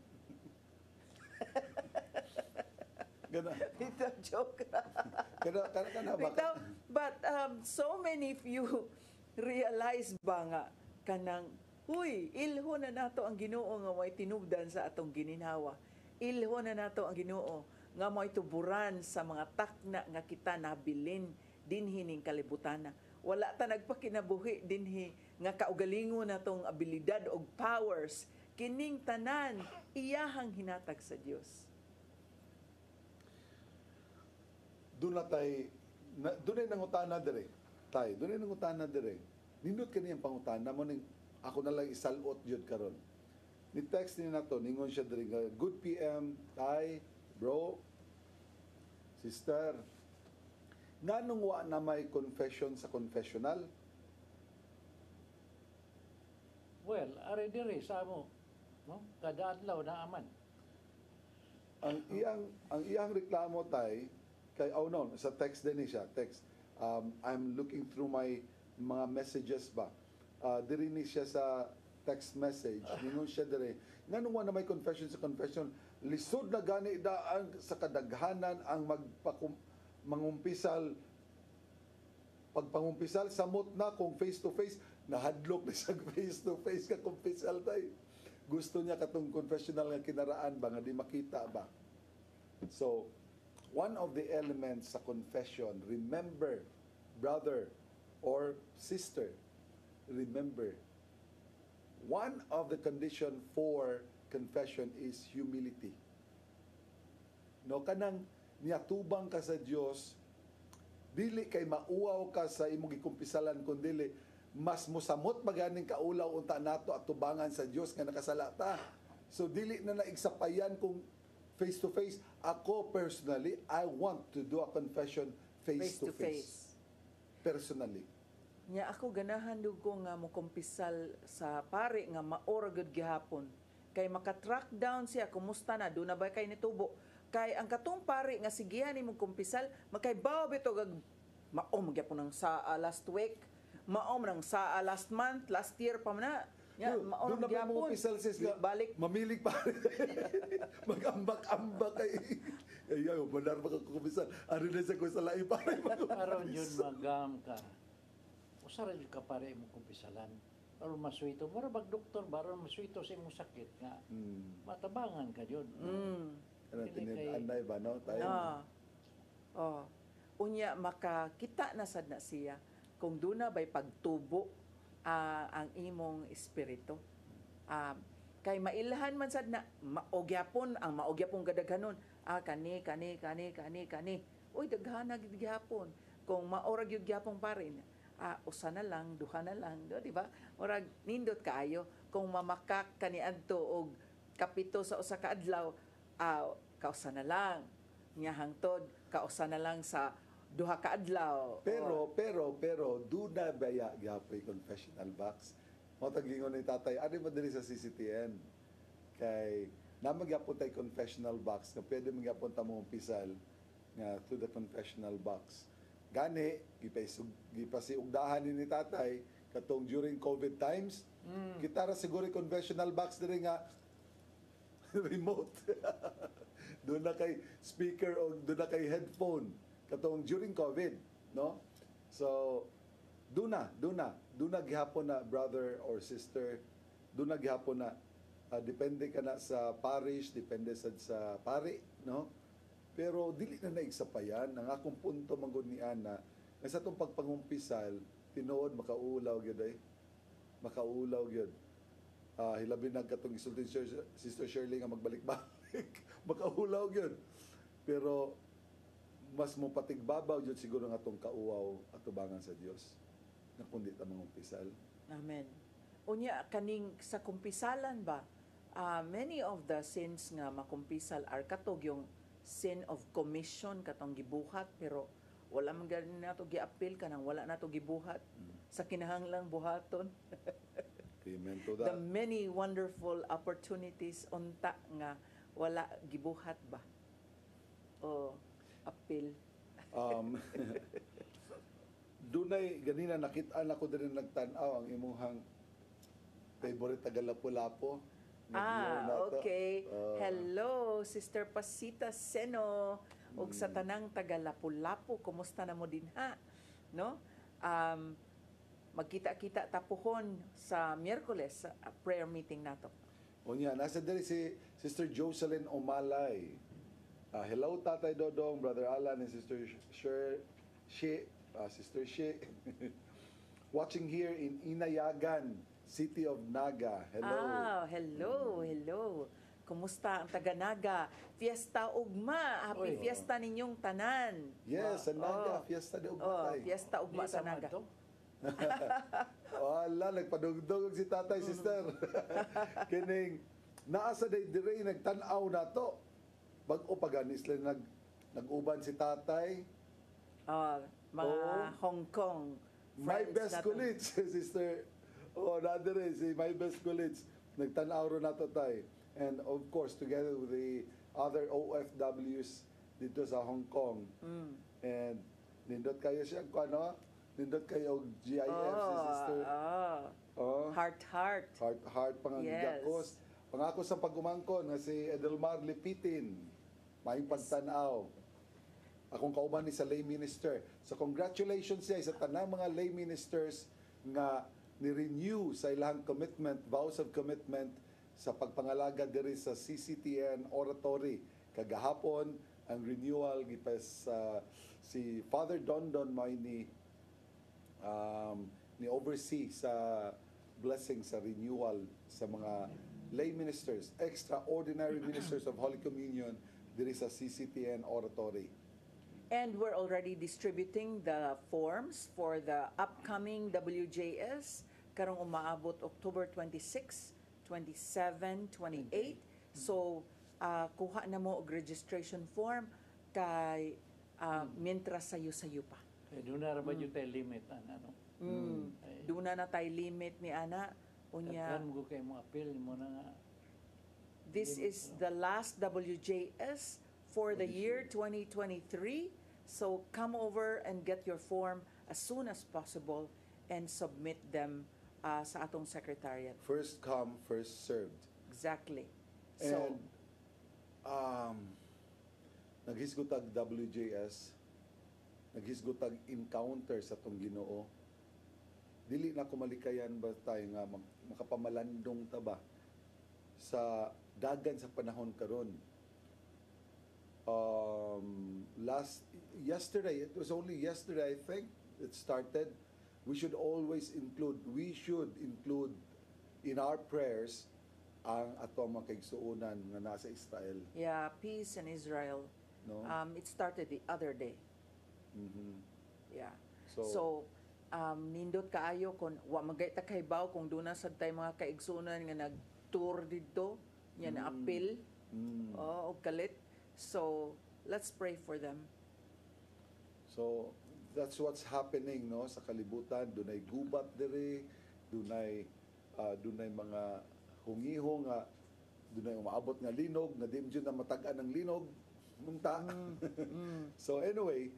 Speaker 4: Gana.
Speaker 9: Ito joke.
Speaker 4: Kana ba?
Speaker 9: But so many of you realize ba nga kanang, uy, ilho na nato ang Ginoo nga may tinubdan sa atong gininhawa. Ilho na nato ang Ginoo nga may tuburan sa mga takna nga kita nabilin dinhi ning kalibutana. Wala ta nagpakinabuhi dinhi nga kaugalingon natong abilidad og powers, kining tanan iyahang hinatag sa Dios.
Speaker 4: Doon nangutana dire. Doon nangutana dire. Nindot kaniyang pangutana mo ning ako na lang isalot jud karon. Ni text ni nato ningon siya dire nga, good PM, tay, bro, sister. Nganong wa na may confession sa confessional?
Speaker 1: Well, are dire sa mo, no? Kada adlaw na aman.
Speaker 4: Ang iyang reklamo tay kay no, sa text din siya, text. I'm looking through my mga messages ba. Diri ni siya sa text message. Ningon siya dire, nganong wa na may confession sa confession? Lisod na gani daan sa kadaghanan ang mangumpisal pagpangumpisal samot na kung face to face nahadlok na sa face to face ka kumpisal tay. Gusto niya katong confessional nga kinaraan ba nga di makita ba. So one of the elements sa confession, remember, brother or sister, remember, one of the condition for confession is humility. No, kanang niatubang ka sa Dios, dili kay mauaw ka sa imong gikumpisalan kun dili mas mosamot maganing kaulaw unta nato at tubangan sa Dios nga nakasala ta. So dili na naigsapayan kung face to face. Ako personally, I want to do a confession face to face. Personally.
Speaker 9: Nya ako ganahan dugo nga mo kumpisal sa pare nga maora gud gihapon. Kay maka-track down siya kumusta na do na ba kay nitubo. Kay ang katong pare nga sigihan nimong kumpisal makaybaw bito gag maom gyapon ng sa last week, maom ng sa last month, last year pa man na. Ya, maom
Speaker 4: doon na ba mo kumpisal sis nga
Speaker 9: balik
Speaker 4: mamilig pa. Mag-ambak-ambak kay ayaw mandar ba ka kumpisal. Ano na sa ko sa lain pare.
Speaker 1: Aron yun magam ka. Usa ra jud ka pare mo kumpisalan. Aron maswito, mura bag doktor baron maswito sa imong sakit nga. Matabangan ka jud.
Speaker 4: Ano tinid-anay ba no tayo?
Speaker 9: Unya makakita na sad na siya kung duna bay pagtubo ang imong espiritu. Kay mailhan man sad na maogyapon ang maogyapon gadaghanon. Kani. Uy daghana gid gyapon. kung maorag yung gyapong parin, usa na lang, duha na lang, di ba? Murag nindot kaayo kung mamakak kaniadto og kapito sa usa ka adlaw, kausa na lang. Nya hangtod kausa na lang sa duha ka adlaw.
Speaker 4: Pero duna baya gyapoy confessional box. Mo tagingon ni tatay, ano mo diri sa CCTN? Kay namagyapon tay confessional box nga pwede magyapon ta mo umpisal nga to the confessional box. Gani gipasiugdahan ni tatay katong during COVID times, kita ra siguro confessional box diri nga remote. Doon na kay speaker o doon na kay headphone katong during COVID, no? So doon na gihapon na brother or sister, doon na gihapon na depende ka na sa parish, depende sa pari, no? Pero dili na naigsapayan. Ang akong punto manggod ni Ana, nga sa itong pagpangumpisal, tinuod makaulaw gyud ay. Makaulaw gyud. Hilabi na katong isulti Sister Shirley nga magbalik-balik. Makaulaw gyud. Pero mas mo patigbabaw gyud siguro nga atong kauaw at tubangan sa Dios na kundi ta mangumpisal.
Speaker 9: Amen. Unya kaning sa kumpisalan ba, many of the sins nga makumpisal are katog yung sin of commission katong gibuhat pero wala man gani nato giapil kanang wala nato gibuhat sa kinahanglang buhaton.
Speaker 4: Amen to
Speaker 9: The
Speaker 4: that.
Speaker 9: many wonderful opportunities unta nga wala gibuhat ba. O apil.
Speaker 4: Dunay ganina nakita-an ako din nagtan-aw ang imuhang favorite Tagalapu-Lapu.
Speaker 9: Okay. Hello, Sister Pasita Seno. Ug sa tanang taga Lapu-Lapu, kumusta na mo din ha? No? Magkita-kita tapuhon sa Miyerkules sa prayer meeting nato.
Speaker 4: Unya, nasa diri si Sister Jocelyn Omalay. Hello Tatay Dodong, Brother Alan and Sister Sister She. Watching here in Inayagan, City of Naga. Hello.
Speaker 9: Hello. Kumusta ang taga Naga? Fiesta Ugma. Happy fiesta ninyong tanan.
Speaker 4: Yes, sa Naga, Fiesta de Ugma.
Speaker 9: Fiesta Ugma sa Naga.
Speaker 4: Wala, nagpadugdog si tatay, sister. Kining, naasa day dire, nagtanaw na to. Bag-o paganis lang nag-uban si tatay.
Speaker 9: Mga Hong Kong
Speaker 4: My
Speaker 9: friends
Speaker 4: best
Speaker 9: nato.
Speaker 4: colleagues, sister. Nadire, si My best colleagues. Nagtanaw ro na to tay. And of course, together with the other OFWs dito sa Hong Kong. And nindot kayo siya, ano? Nindot kayo GIF, si sister.
Speaker 9: Heart.
Speaker 4: Heart panganggakos. Pangako sa pagumangkon nga si Edelmar Lipitin. May pagtanaw. Akong kauban ni sa lay minister. So congratulations siya sa tanang mga lay ministers nga ni-renew sa ilang commitment, vows of commitment sa pagpangalaga diri sa CCTN Oratory. Kagahapon ang renewal gipas si Father Dondon may ni oversee sa blessing sa renewal sa mga lay ministers, extraordinary ministers of Holy Communion diri sa CCTN Oratory.
Speaker 9: And we're already distributing the forms for the upcoming WJS karong umaabot October 26, 27, 28. So, kuha na mo og registration form kay mientras sayo-sayo pa.
Speaker 1: Doon na raman yung tayo limit, ano?
Speaker 9: Doon na tayo limit ni Ana. Unya,
Speaker 1: Taghan mo kayo mga appeal mo na nga.
Speaker 9: this is the last WJS for the year 2023. So come over and get your form as soon as possible and submit them sa atong secretariat.
Speaker 4: First come, first served.
Speaker 9: Exactly.
Speaker 4: And naghisgutag WJS, naghisgutag encounter sa tong Ginoo. Dili na kumalikayan ba tayo nga makapamalandong ta ba sa dagan sa panahon karon. Yesterday, it was only yesterday I think it started. We should include in our prayers ang atong mga kaigsuonan nga nasa Israel.
Speaker 9: Yeah, peace in Israel.
Speaker 4: No?
Speaker 9: It started the other day. Yeah.
Speaker 4: So-
Speaker 9: So, nindot kaayo kung wa magay ta kahibaw kung doon na sad tay mga kaigsunan nga nag-tour dito, nya na appeal. Oh, og kalit. So, let's pray for them.
Speaker 4: So that's what's happening no sa kalibutan. Dunay gubat diri, dunay mga hungiho nga dunay umaabot nga linog, nga di na matag-an ng linog. Munta. So anyway,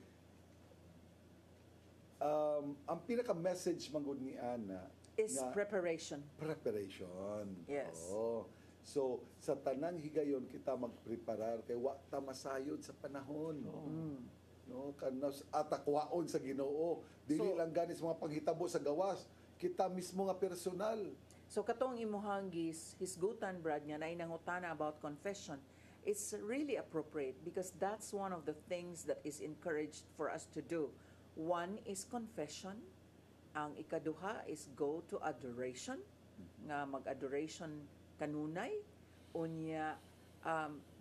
Speaker 4: ang pinaka-message manggod ni Ana
Speaker 9: Is
Speaker 4: nga
Speaker 9: preparation.
Speaker 4: preparation.
Speaker 9: Yes.
Speaker 4: Oo. So, sa tanang higayon kita magpreparar kay wa ta masayod sa panahon. No, kanos atakwaon sa Ginoo. Dili
Speaker 9: So-
Speaker 4: lang gani sa mga panghitabo sa gawas, kita mismo nga personal.
Speaker 9: So katong imuhang hisgutan Brad nga na nangutana about confession, it's really appropriate because that's one of the things that is encouraged for us to do. One is confession. Ang ikaduha is go to adoration, nga mag-adoration kanunay. Unya,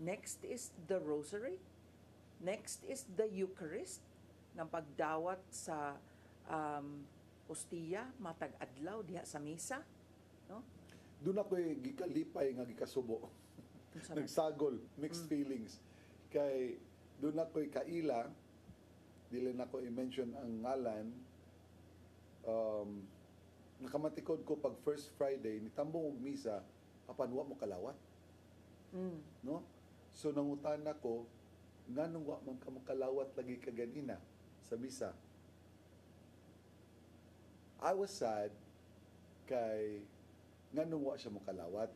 Speaker 9: next is the rosary. Next is the Eucharist, nga pagdawat sa ostiya, matag adlaw diha sa misa. No?
Speaker 4: Doon ako'y gikalipay nga gikasubo.
Speaker 9: Unsa man?
Speaker 4: Nagsagol, mixed feelings. Kay doon ako'y kaila, dili na ko i-mention ang ngalan, nakamatikod ko pag first Friday, nitambong og misa, apan wa mo kalawat. No? So nangutan ako, nganong wa man ka mo kalawat lagi ka ganina sa misa. I was sad kay nganong wa siya mo kalawat.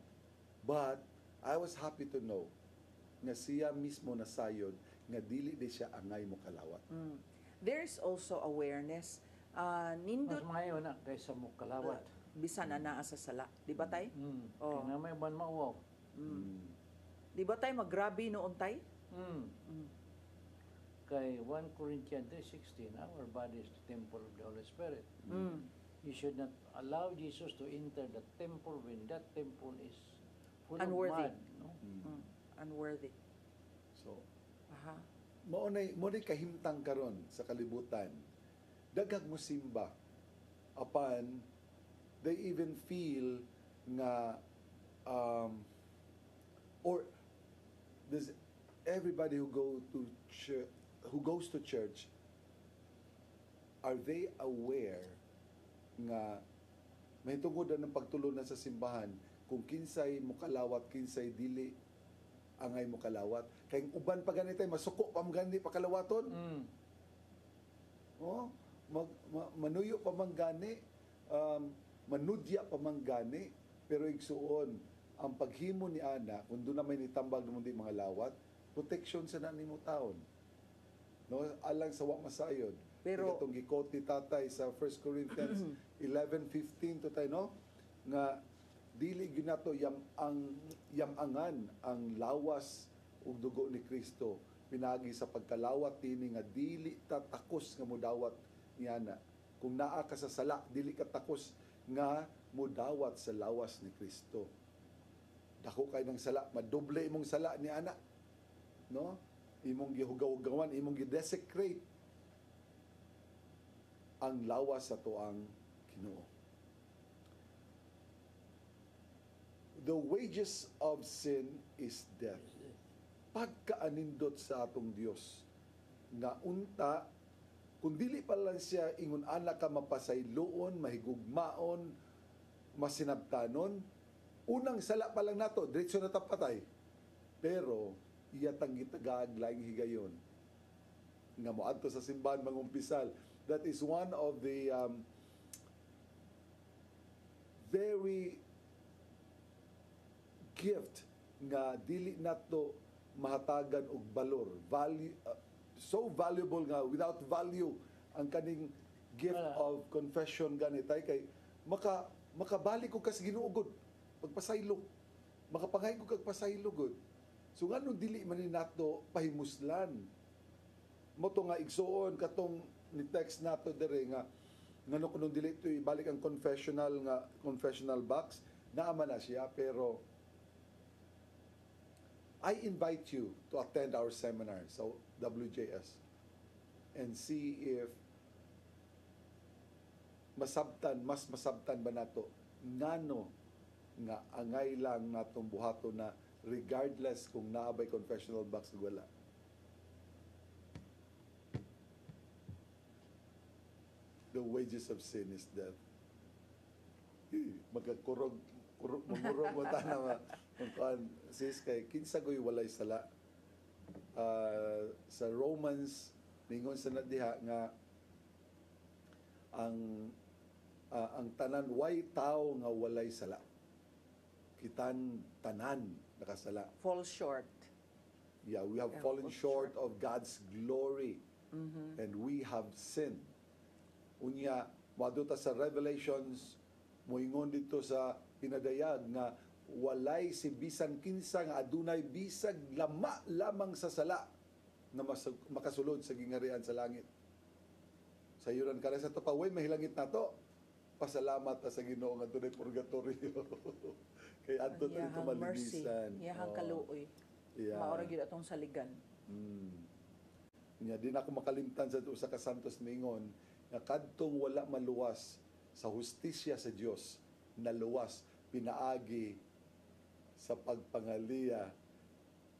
Speaker 4: But I was happy to know nga siya mismo nasayod nga dili di siya angay mo kalawat.
Speaker 9: There's also awareness.
Speaker 1: Mas
Speaker 9: Nindot
Speaker 1: maayo na kaysa mo kalawat.
Speaker 9: bisan na naa sa sala. Di ba tay?
Speaker 1: Oh. Kaya na may ban mauwaw.
Speaker 9: Di ba tay magrabi noon tay?
Speaker 1: Kay 1 Corinthians 3:16, our body is the temple of the Holy Spirit. You should not allow Jesus to enter the temple when that temple is full
Speaker 9: Unworthy.
Speaker 1: of mud. No?
Speaker 9: Unworthy.
Speaker 4: So,
Speaker 9: Aha.
Speaker 4: mo nay kahimtang karon sa kalibutan. Daghang mo simba apan they even feel nga or does everybody who goes to church, are they aware nga may tungod ng pagtulonan sa simbahan kung kinsay mo kalawat, kinsay dili angay mo kalawat. Kay uban pa ganitay masuko pa gani pa kalawaton. Oh, manuyo pa man gani, manudya pa man gani, pero igsuon ang paghimo ni Ana kun doon na may nitambag mo di mga lawat, protection sa nanimo taon. No, alang sa wa masayod.
Speaker 9: Pero-
Speaker 4: itong gikot ni tatay sa 1 Corinthians 11:15 to tayo, no? Nga dili gyud nato yamangan ang lawas ug dugo ni Kristo pinagi sa pagkalawat tini nga dili ta takos nga modawat niya na. Kung naa ka sa sala, dili ka takos nga modawat sa lawas ni Kristo. Dako kay ng sala, madoble imong sala ni ana. No? Imong gihugaw-hugawan, imong gi-desecrate ang lawas sa tuang Ginoo. The wages of sin is death. Pagkaanindot sa atong Dios nga unta kung dili pa lang siya ingon ana ka mapasayloon, mahigugmaon, masinabtanon, unang sala pa lang nato diretso na tapatay. Pero iya tang gitagaag laing higayon nga moadto sa simbahan mangumpisal. That is one of the very gift nga dili nato mahatagan og valor, value, so valuable nga without value ang kaning gift of confession ganitay kay makabalik ko kas Ginoo pagpasaylo, makapangay ko kag pasaylo gud. So nganong dili man ni nato pahimuslan mo to nga igsuon katong ni text nato dire nga ngano kuno dili to ibalik ang confessional box naama na siya, pero I invite you to attend our seminar sa WJS and see if mas masabtan ba nato ngano nga angay lang natong buhato na regardless kung naabay confessional box o wala. The wages of sin is death. Mangurog mo na sis kay kinsa goy walay sala. Sa Romans ningon sa diha nga ang tanan way tao nga walay sala. Kitan tanan nakasala.
Speaker 9: Fall short.
Speaker 4: Yeah, we have fallen short of God's glory. And we have sinned. Unya, maduta sa Revelations, moingon dito sa pinadayag nga walay si bisan kinsa nga adunay bisag lama lamang sa sala na makasulod sa gingarian sa langit. Sa yuran kala sa tupaway mahilangit nato. Pasalamat ta sa Ginoo nga dunay purgatorio. Kay adto ta ito malinisan.
Speaker 9: Iyahang kaluoy.
Speaker 4: Yeah.
Speaker 9: Maura gyud atong saligan.
Speaker 4: Nya di na ako makalimtan sa usa ka santos ningon nga kadtong wala maluwas sa hustisya sa Dios na luwas pinaagi sa pagpangaliya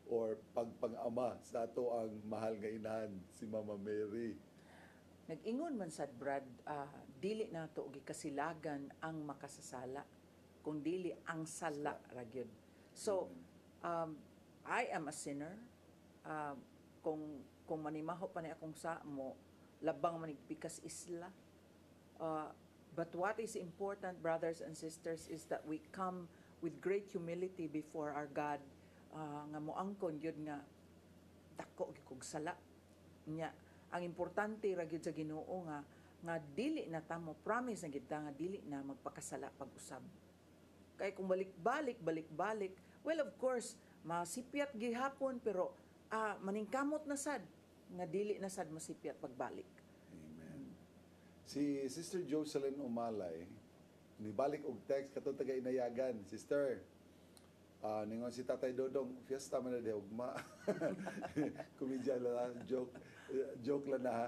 Speaker 4: or pagpangama sa ato ang mahal nga inahan si Mama Mary.
Speaker 9: Nag-ingon man sad Brad, dili nato og kasilagan ang makasasala, kung dili ang sala ra gyud. So, I am a sinner. Kung manimaho pa ni akong sa mo, labang manigpikas isla. But what is important, brothers and sisters, is that we come with great humility before our God, nga moangkon yun nga dako gyud sala nya. Ang importante ra gyud sa Ginoo nga dili na ta mo promise na gid ta nga dili na magpakasala pag-usab. Kay kung balik-balik, well of course masipyat gihapon pero maningkamot na sad nga dili na sad masipyat pagbalik.
Speaker 4: Amen. Si Sister Jocelyn Umalay nibalik og text katong taga inayagan, sister. Ningon si Tatay Dodong, fiesta man na ugma. Komedya lang, joke lang na ha.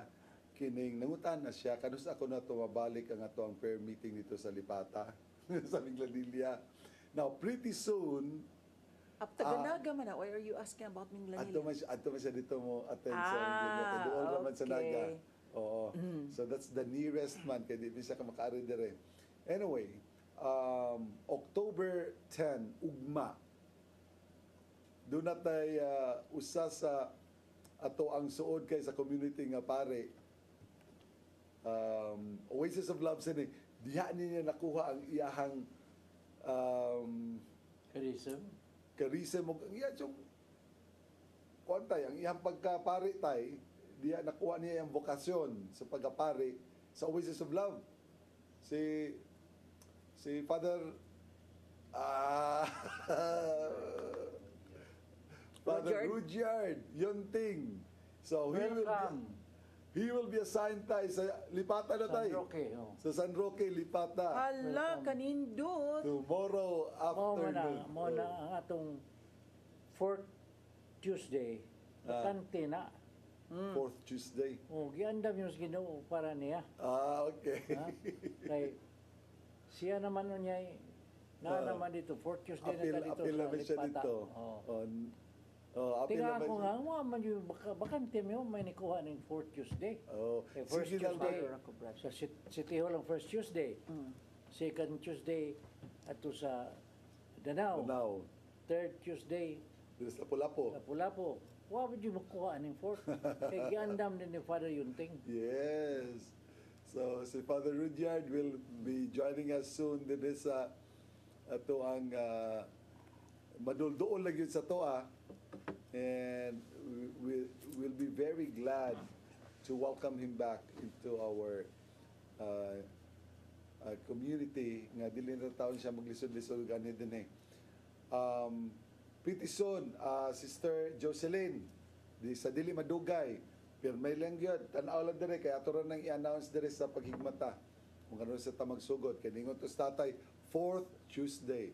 Speaker 4: Kining nangutan na siya kanus ako na tumabalik ang ato ang prayer meeting dito sa Lipata sa Minglanilla. Now pretty soon
Speaker 9: Ganaga man na, why are you asking about Minglanilla?
Speaker 4: Ato man siya dito mo attend sa Minglanilla. Doon naman sa Naga. Oo. So that's the nearest man kaya di siya ka makaari dire. Anyway, October 10 ugma. Doon natay usa sa ato ang suod kay sa community nga pare. Oasis of Love sini diha niya nakuha ang iyahang charism og iya yung kuantay ang iyang pagkapari tay diya nakuha niya ang vokasyon sa pagkapari sa Oasis of Love. Si Father Father Rudyard Yunting. So he will be assigned tayo sa Lipata na tayo. Sa San Roque, Lipata.
Speaker 9: Hala, kanindot.
Speaker 4: Tomorrow afternoon.
Speaker 1: Mo na ang atong 4th Tuesday. Bakante na.
Speaker 4: 4th Tuesday.
Speaker 1: Giandam yung Ginoo para niya.
Speaker 4: Okay.
Speaker 1: Kay siya naman niya naman dito 4th Tuesday na dito
Speaker 4: apil naman siya dito.
Speaker 1: Tingnan ko nga, man yung bakante mo may nikuha ng 4th Tuesday. First Tuesday sa City Hall ang first Tuesday. Second Tuesday ato sa Danao. Third Tuesday
Speaker 4: sa Lapu-Lapu.
Speaker 1: Wa ba yung makuha ng 4th? Kaya giandam din ni Father Yunting.
Speaker 4: Yes. So si Father Rudyard will be joining us soon din sa ato ang maduldoon lang yun sa toa. And we'll be very glad to welcome him back into our community nga dili na taon siya maglisod-lisod gani din pretty soon Sister Jocelyn sa dili madugay pero may lang yun tanaw lang dire kay ato ra nang i-announce dire sa paghigmata kung ano sa tamagsugod kay ningon to tatay 4th Tuesday.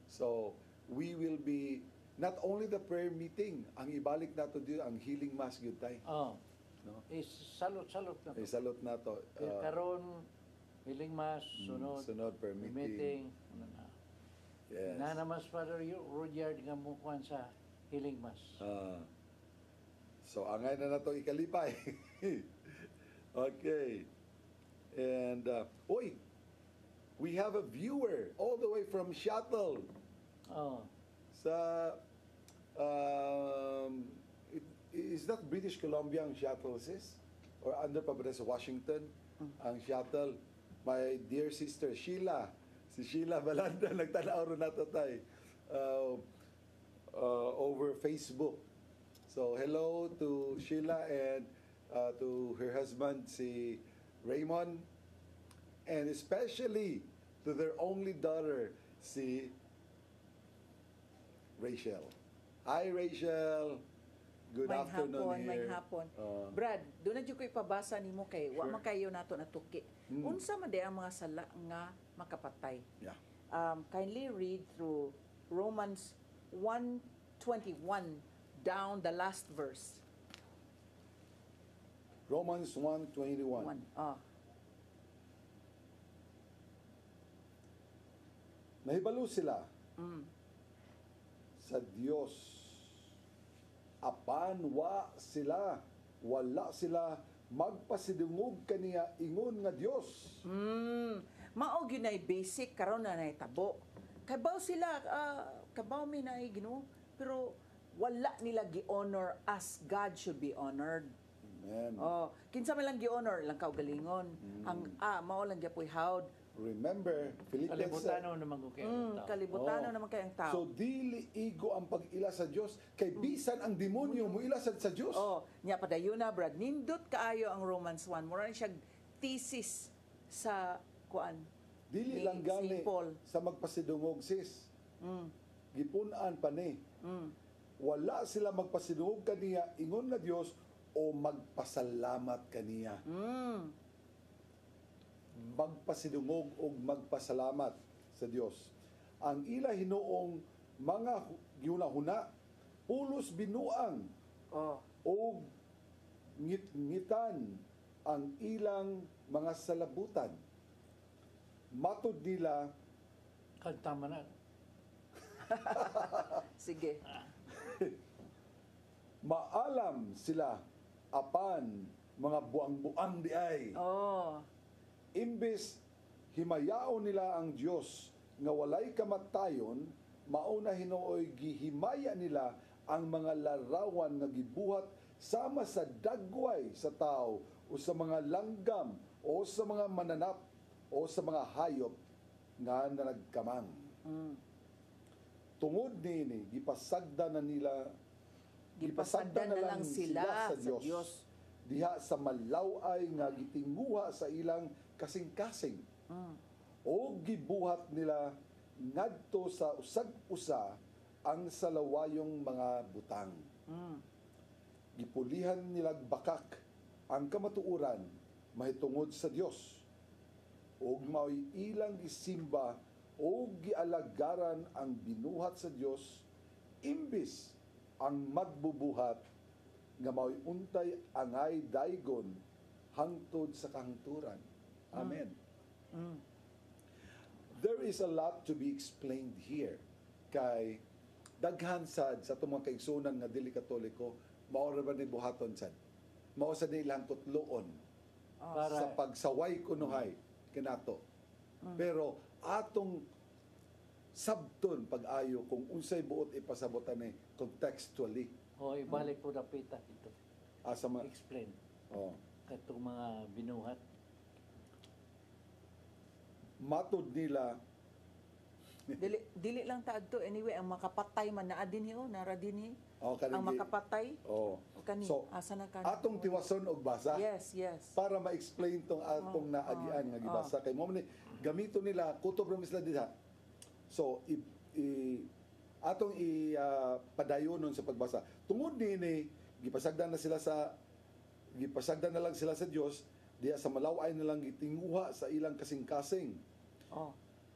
Speaker 4: So we will be not only the prayer meeting, ang ibalik nato dito ang healing mass gyud tay.
Speaker 1: No? Salot na to.
Speaker 4: Salot nato.
Speaker 1: Karon Hiling mas, sunod.
Speaker 4: Sunod per meeting.
Speaker 1: Meeting. Ano na.
Speaker 4: Yes.
Speaker 1: Na namas Father Rudyard nga mukuan sa hiling mas.
Speaker 4: So, angay na to ikalipay. Okay. And, we have a viewer all the way from Seattle.
Speaker 1: Oh.
Speaker 4: Sa, is that British Columbia ang Seattle, sis? Or under pa ba sa Washington? Ang Seattle. My dear sister, Sheila. Si Sheila Balanda, nagtanaw rin nato tayo over Facebook. So, hello to Sheila and to her husband, si Raymond. And especially to their only daughter, si Rachel. Hi, Rachel. Good afternoon here.
Speaker 9: May hapon. Brad, doon na dyan ko ipabasa ni mo kay, wa man kayo nato natuki. Unsa man di ang mga sala nga makapatay.
Speaker 4: Yeah.
Speaker 9: Kindly read through Romans 1:21 down the last verse.
Speaker 4: Romans 1:21. Nahibalo sila sa Diyos. Apan wala sila magpasidungog kaniya ingon nga Dios.
Speaker 9: Mao gyud nay basic karon na nahitabo. Kabaw sila kabaw mi na Ginoo, pero wala nila gi-honor as God should be honored.
Speaker 4: Amen.
Speaker 9: Kinsa man lang gi-honor lang kaugalingon. Ang mao lang gyapon hawd.
Speaker 4: Remember, Philippians
Speaker 1: Kalibutano naman ko kayo ang tao.
Speaker 9: Kalibutano naman kay ang tao.
Speaker 4: So dili igo ang pag-ila sa Dios kay bisan ang demonyo mo ila sa Dios.
Speaker 9: Nya padayon na Brad, nindot kaayo ang Romans 1. Mura ni siya thesis sa kuan.
Speaker 4: Dili
Speaker 9: ni
Speaker 4: lang gani
Speaker 9: St. Paul.
Speaker 4: sa magpasidungog sis. Gipunan pa ni. Wala sila magpasidungog kaniya ingon nga Dios o magpasalamat kaniya. Magpasidungog o magpasalamat sa Dios. Ang ila hinuong mga giunahuna pulos binuang o ngit-ngitan ang ilang mga salabutan. Matud nila
Speaker 1: Kanta man na.
Speaker 9: Sige.
Speaker 4: maalam sila apan mga buang-buang di ay. Imbes himayaon nila ang Dios nga walay kamatayon, mauna hinuoy gihimaya nila ang mga larawan nga gibuhat sama sa dagway sa tao o sa mga langgam o sa mga mananap o sa mga hayop nga nagkamang. Tungod niini gipasagda na lang sila sa Dios. Diha sa malaway nga gitinguha sa ilang kasing-kasing. O gibuhat nila ngadto sa usag-usa ang salawayong mga butang. Gipulihan nila bakak ang kamatuuran mahitungod sa Dios. O mao'y ilang gisimba o gialagaran ang binuhat sa Dios imbis ang magbubuhat nga mao'y untay angay daygon hangtod sa kahangturan. Amen. There is a lot to be explained here. Kay daghan sad sa itong mga kaigsunan nga dili katoliko, mao ra ba ni buhaton sad? Mao sa nilang tutloon sa pagsaway kunuhay kinato. Pero atong sabton pag-ayo kung unsay buot ipasabotan ni contextually.
Speaker 1: Ibalik po na pita ito.
Speaker 4: Sa mga
Speaker 1: Explain. Katong mga binuhat.
Speaker 4: Matod nila
Speaker 9: Dili lang taad to. Anyway, ang makapatay man naa dinhi nara dinhi.
Speaker 4: kanang
Speaker 9: Ang makapatay. Kani
Speaker 4: So,
Speaker 9: asa na kani.
Speaker 4: atong tiwason og basa.
Speaker 9: Yes.
Speaker 4: Para ma-explain tong atong naagian nga gibasa kay mo ni gamito nila kutob ra misla diha. So atong padayonon sa pagbasa. Tungod ni gipasagdan na lang sila sa Dios diha sa malaway na lang gitinguha sa ilang kasing-kasing.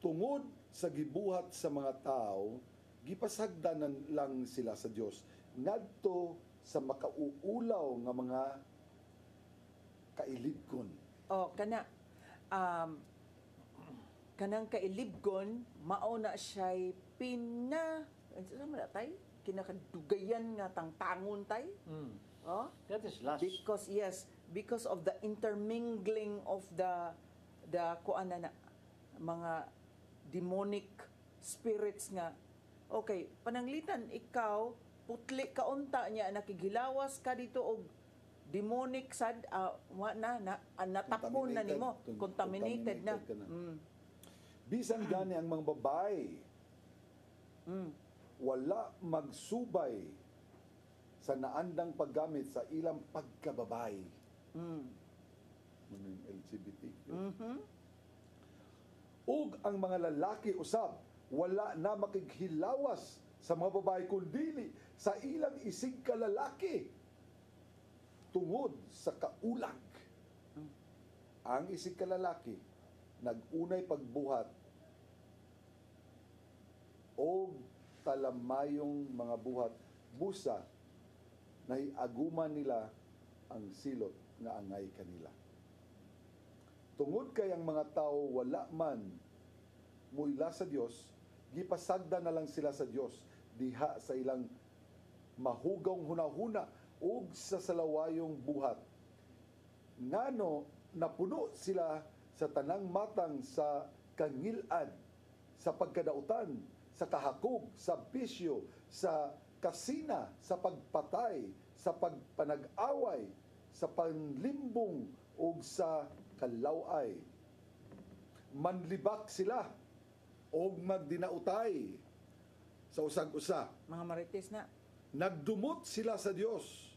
Speaker 4: Tungod sa gibuhat sa mga tao, gipasagdanan lang sila sa Dios ngadto sa makauulaw nga mga kailibgon.
Speaker 9: Kana kanang kailibgon mao na siya'y ano man na tay kinakadugayan nga tangtangon tay. Oh?
Speaker 1: That is lust.
Speaker 9: Because of the intermingling of the kuana na mga demonic spirits nga. Okay, pananglitan ikaw putli ka unta niya nakigilawas ka dito og demonic sad natapon na nimo, contaminated na.
Speaker 4: ka Bisan gani ang mga babae wala magsubay sa naandang paggamit sa ilang pagkababay. Manang LGBT. Ug ang mga lalaki usab wala na makighilawas sa mga babae kundi sa ilang isig kalalaki tungod sa kaulag. Ang isig kalalaki nagunay pagbuhat o talamayong mga buhat busa na hiaguman nila ang silot nga angay kanila. Tungod kay ang mga tao wala man muila sa Dios, gipasagda na lang sila sa Dios diha sa ilang mahugawng hunahuna ug sa salawayong buhat. Ngano napuno sila sa tanang matang sa kangil-an, sa pagkadautan, sa kahakog, sa bisyo, sa kasina, sa pagpatay, sa pagpanag-away, sa panlimbong ug sa kalaway. Manlibak sila og magdinautay sa usag-usa.
Speaker 9: Mga marites na.
Speaker 4: Nagdumot sila sa Dios.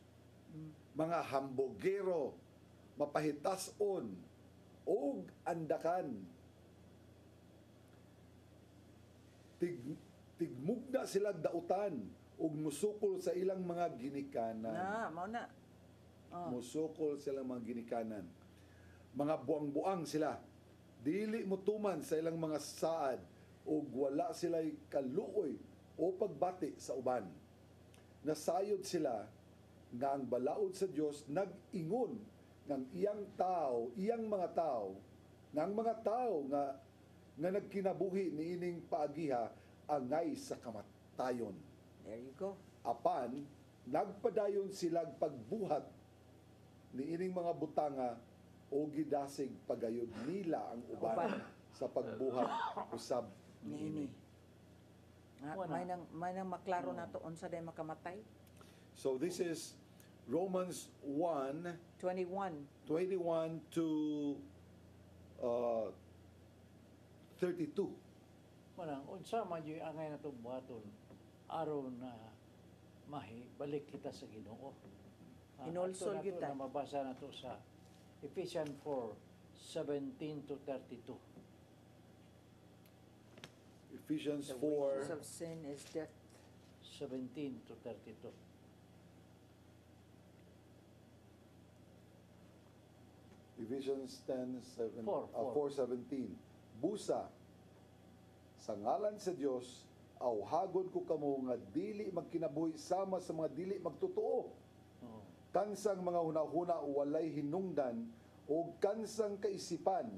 Speaker 4: Mga hambogero, mapahitason, og andakan. Tigmugna sila dautan ug musukol sa ilang mga ginikanan.
Speaker 9: Mao na.
Speaker 4: Musukol sa ilang mga ginikanan. Mga buang-buang sila. Dili mutuman sa ilang mga saad ug wala sila'y kaluoy o pagbati sa uban. Nasayod sila nga ang balaod sa Dios nag-ingon ng iyang mga tao nga nagkinabuhi niining paagiha angay sa kamatayon.
Speaker 9: There you go.
Speaker 4: Apan nagpadayon silang pagbuhat niining mga butanga o gidasig pagayod nila ang uban sa pagbuhat usab niini.
Speaker 9: May nang maklaro nato unsa day makamatay.
Speaker 4: So this is Romans
Speaker 9: 1:21
Speaker 4: to 32.
Speaker 1: Manang unsa man yung angay na itong buhaton aron na balik kita sa Ginoo.
Speaker 9: Inolsol
Speaker 1: Ato
Speaker 9: kita.
Speaker 1: na mabasa na to sa Ephesians 4:17 to 32.
Speaker 4: Ephesians
Speaker 9: The wages
Speaker 4: 4
Speaker 9: of sin is death.
Speaker 1: 17 to 32.
Speaker 4: Ephesians 10:7
Speaker 1: 4.
Speaker 4: 4:17. Busa sa ngalan sa Dios awhagon ko kamo nga dili magkinabuhi sama sa mga dili magtotoo. Kansang mga hunahuna walay hinungdan o kansang kaisipan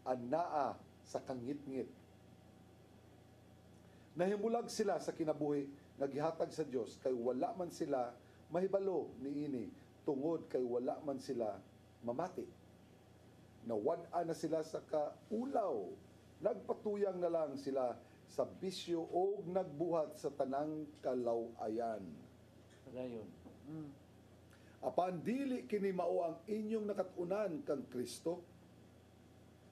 Speaker 4: anaa sa kangit-ngit. Nahimulag sila sa kinabuhi nga gihatag sa Dios kay wala man sila mahibalo niini tungod kay wala man sila mamati. Nawad-a na sila sa kaulaw. Nagpatuyang na lang sila sa bisyo o nagbuhat sa tanang kalawayan.
Speaker 1: Dayon.
Speaker 4: Apan dili kini mao ang inyong nakatunan kang Kristo.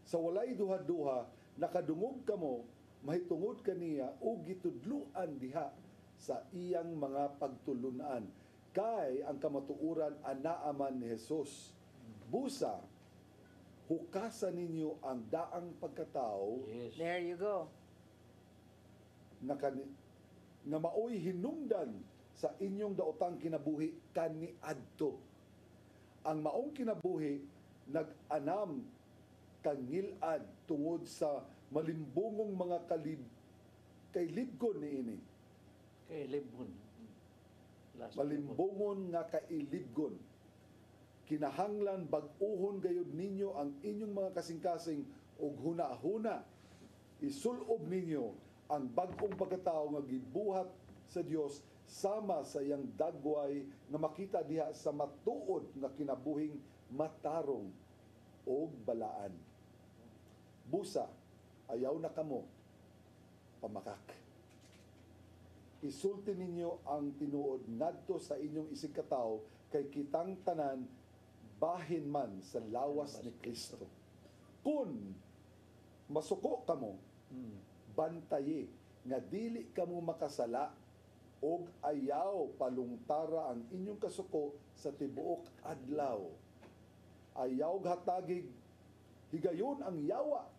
Speaker 4: Sa walay duha-duha nakadungog kamo mahitungod kaniya o gitudluan diha sa iyang mga pagtulunan kay ang kamatuuran anaa man ni Jesus. Busa hukasan ninyo ang daang pagkatao
Speaker 1: Yes.
Speaker 9: There you go.
Speaker 4: na maoy hinungdan sa inyong daotang kinabuhi kaniadto. Ang maong kinabuhi nag-anam kangilad tungod sa malimbungong mga kailibgon niini.
Speaker 1: Kay Libon.
Speaker 4: Malimbungon nga kailibgon. Kinahanglan bag-uhon gayud ninyo ang inyong mga kasing-kasing ug huna-huna Isulob ninyo ang bag-ong pagkatao nga gibuhat sa Dios sama sa iyang dagway nga makita diha sa matuod nga kinabuhing matarong o balaan. Busa, ayaw na kamo pamakak. Isulti ninyo ang tinuod ngadto sa inyong isig katawo kay kitang tanan bahin man sa lawas ni Kristo. Kun masuko kamo, bantaye nga dili kamo makasala og ayaw palungtara ang inyong kasuko sa tibuok adlaw. Ayaw hatagig higayon ang yawa.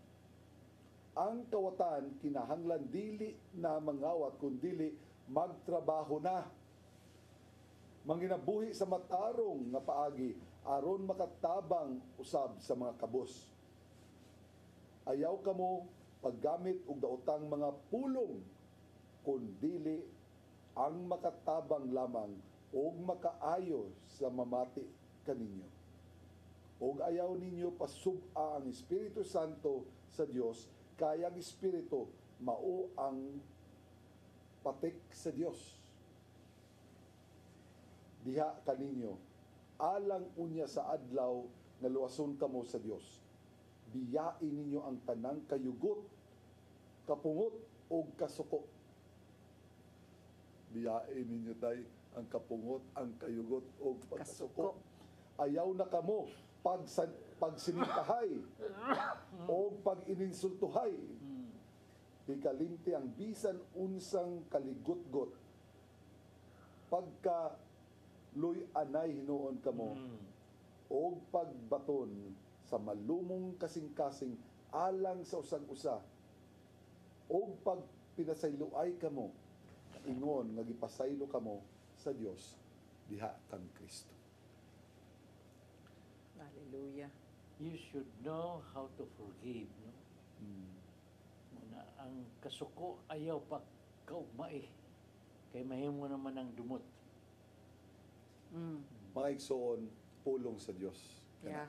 Speaker 4: Ang kawatan kinahanglan dili na mangawat kundi magtrabaho na. Manginabuhi sa matarong nga paagi aron makatabang usab sa mga kabos. Ayaw kamo paggamit og daotang mga pulong kundi ang makatabang lamang og makaayo sa mamati kaninyo. Og ayaw ninyo pasub-a ang Espiritu Santo sa Dios, kay ang Espiritu mao ang patik sa Dios. Diha kaninyo alang unya sa adlaw nga luwason kamo sa Dios. Biyain ninyo ang tanang kayugot, kapungot o kasuko. Biyain ninyo tay ang kapungot, ang kayugot o pagkasuko. Ayaw na kamo pagsinintahay o pag-ininsultuhay. Ikalimti ang bisan unsang kaligutgot. Pagka luy anay hinuon kamo o pagbaton sa malumong kasing-kasing alang sa usag-usa o pag pinasayloay kamo ingon nga gipasaylo kamo sa Dios diha kang Kristo.
Speaker 9: Hallelujah.
Speaker 1: You should know how to forgive, no? Muna, ang kasuko ayaw pa kaugmai kay mahimo naman ang dumot.
Speaker 4: Mga igsoon, pulong sa Dios.
Speaker 9: Yeah.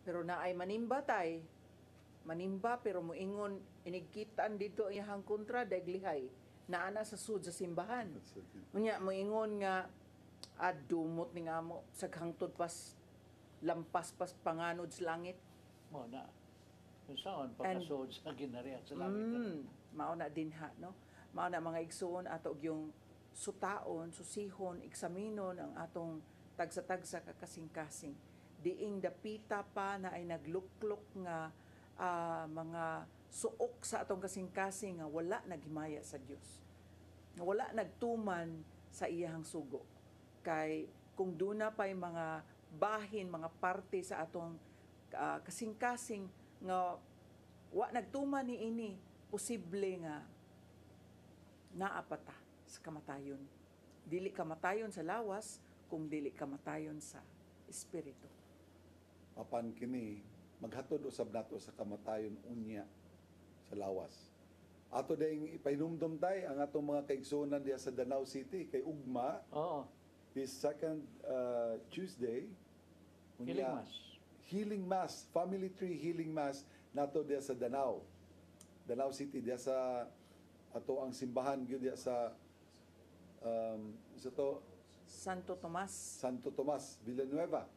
Speaker 9: Pero naay manimba tay. Manimba pero moingon inigkitaan dito iyang kontra daglihay. Naana sa sud sa simbahan. Unya moingon nga dumot ni nga mo sa hangtod pas lampas pas panganod sa langit.
Speaker 1: Mo na. Kung saan pagkasod sa ginarihan sa langit.
Speaker 9: Mao na din ha, no? Mao na mga igsoon ato yung sutaon, susihon, eksaminon ang atong tagsa-tagsa kakasing-kasing. Diing dapita pa na ay nagluklok nga mga suok sa atong kasing-kasing nga wala naghimaya sa Dios. Nga wala nagtuman sa iyahang sugo. Kay kung duna pa'y mga bahin, mga parte sa atong kasing-kasing nga wa nagtuman ni ini, posible nga naapata sa kamatayon. Dili kamatayon sa lawas, kung dili kamatayon sa espiritu.
Speaker 4: Apan kini maghatod usab nato sa kamatayon unya sa lawas. Ato dayong ipahinumdum tay ang atong mga kaigsuonan diha sa Danau City kay ugma.
Speaker 1: Oo.
Speaker 4: This second Tuesday
Speaker 1: Healing Mass.
Speaker 4: Healing Mass, Family Tree Healing Mass nato diha sa Danau City diha sa ato ang simbahan gyud diha sa
Speaker 9: Santo Tomas Villanueva.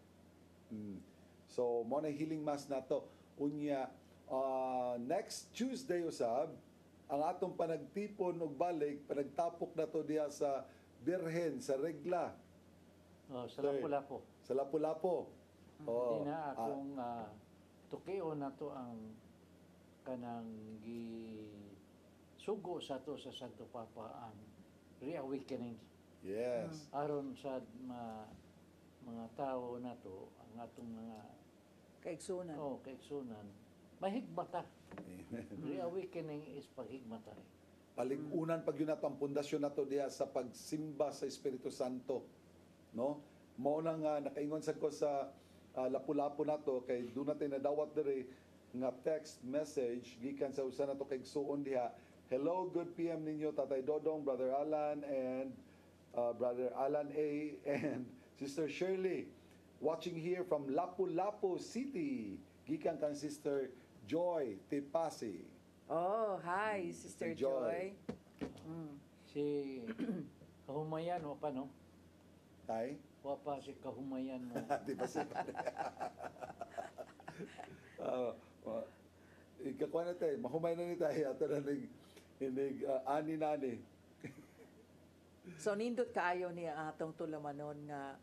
Speaker 9: So mo na healing mass nato unya next Tuesday usab ang atong panagtipon og balik panagtapok nato diha sa Birhen sa Regla.
Speaker 1: Sa Lapu-Lapu.
Speaker 4: Sa Lapu-Lapu.
Speaker 1: Hindi na akong tukeo na to ang kanang sugo sa to sa Santo Papa ang reawakening.
Speaker 4: Yes.
Speaker 1: Aron sa mga tao na to, ang atong mga
Speaker 9: kaigsunan.
Speaker 1: Kaigsunan. Mahigmata. Reawakening is paghigmata.
Speaker 4: Paligunan pag yun nato ang pundasyon nato diha sa pagsimba sa Espiritu Santo. No? Mao na nga nakaingon sad ko sa Lapu-Lapu nato kay do natin nadawat diri nga text message gikan sa usa nato kay igsuon diha. Hello, good PM ninyo Tatay Dodong, Brother Alan and Brother Alan A and Sister Shirley watching here from Lapu-Lapu City. Gikan kan Sister Joy Tipasi.
Speaker 9: Oh, hi, Sister
Speaker 4: Sister Joy.
Speaker 9: Joy.
Speaker 1: Si Kahumayan, o pa, no?
Speaker 4: Tay?
Speaker 1: Wapa si Kahumayan mo.
Speaker 4: Di ba siya? Ikakuha na tayo. Mahumay na ni tayo. Ato na ani-nani.
Speaker 9: So nindot kaayo ni atong tulamanon nga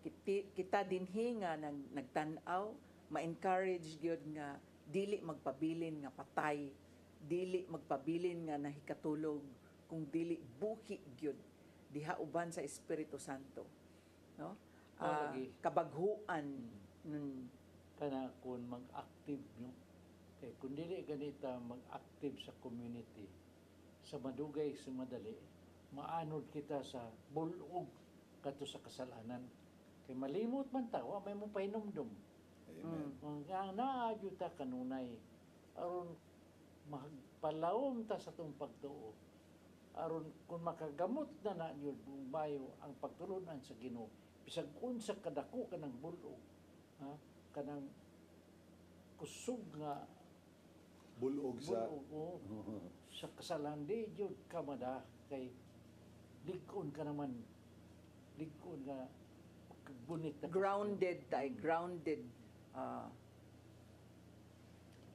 Speaker 9: kita dinhi nga nagtan-aw, ma-encourage gyud nga dili magpabilin nga patay, dili magpabilin nga nahikatulog, kung dili buhi gyud diha uban sa Espiritu Santo, no?
Speaker 1: Lagi.
Speaker 9: Kabaghuan
Speaker 1: Kana kung mag-active, no? Kaya kung dili ganita mag-active sa community, sa madugay, sa madali, maanod kita sa bulog kato sa kasalanan. Kay malimot man ta, wa may mong pahinumdum.
Speaker 4: Amen.
Speaker 1: Ang naadyo ta kanunay, aron magpalawom ta sa itong pagtuo. Aron kung makagamot na yun, bayo ang pagtulunan sa Ginoo, bisag unsa kadako kanang bulog, ha? Kanang kusog nga
Speaker 4: Bulog sa...
Speaker 1: bulog, sa kasalanan, di yun kamada, kay ligon ka naman, ligon ka, bunit na
Speaker 9: grounded tay, grounded.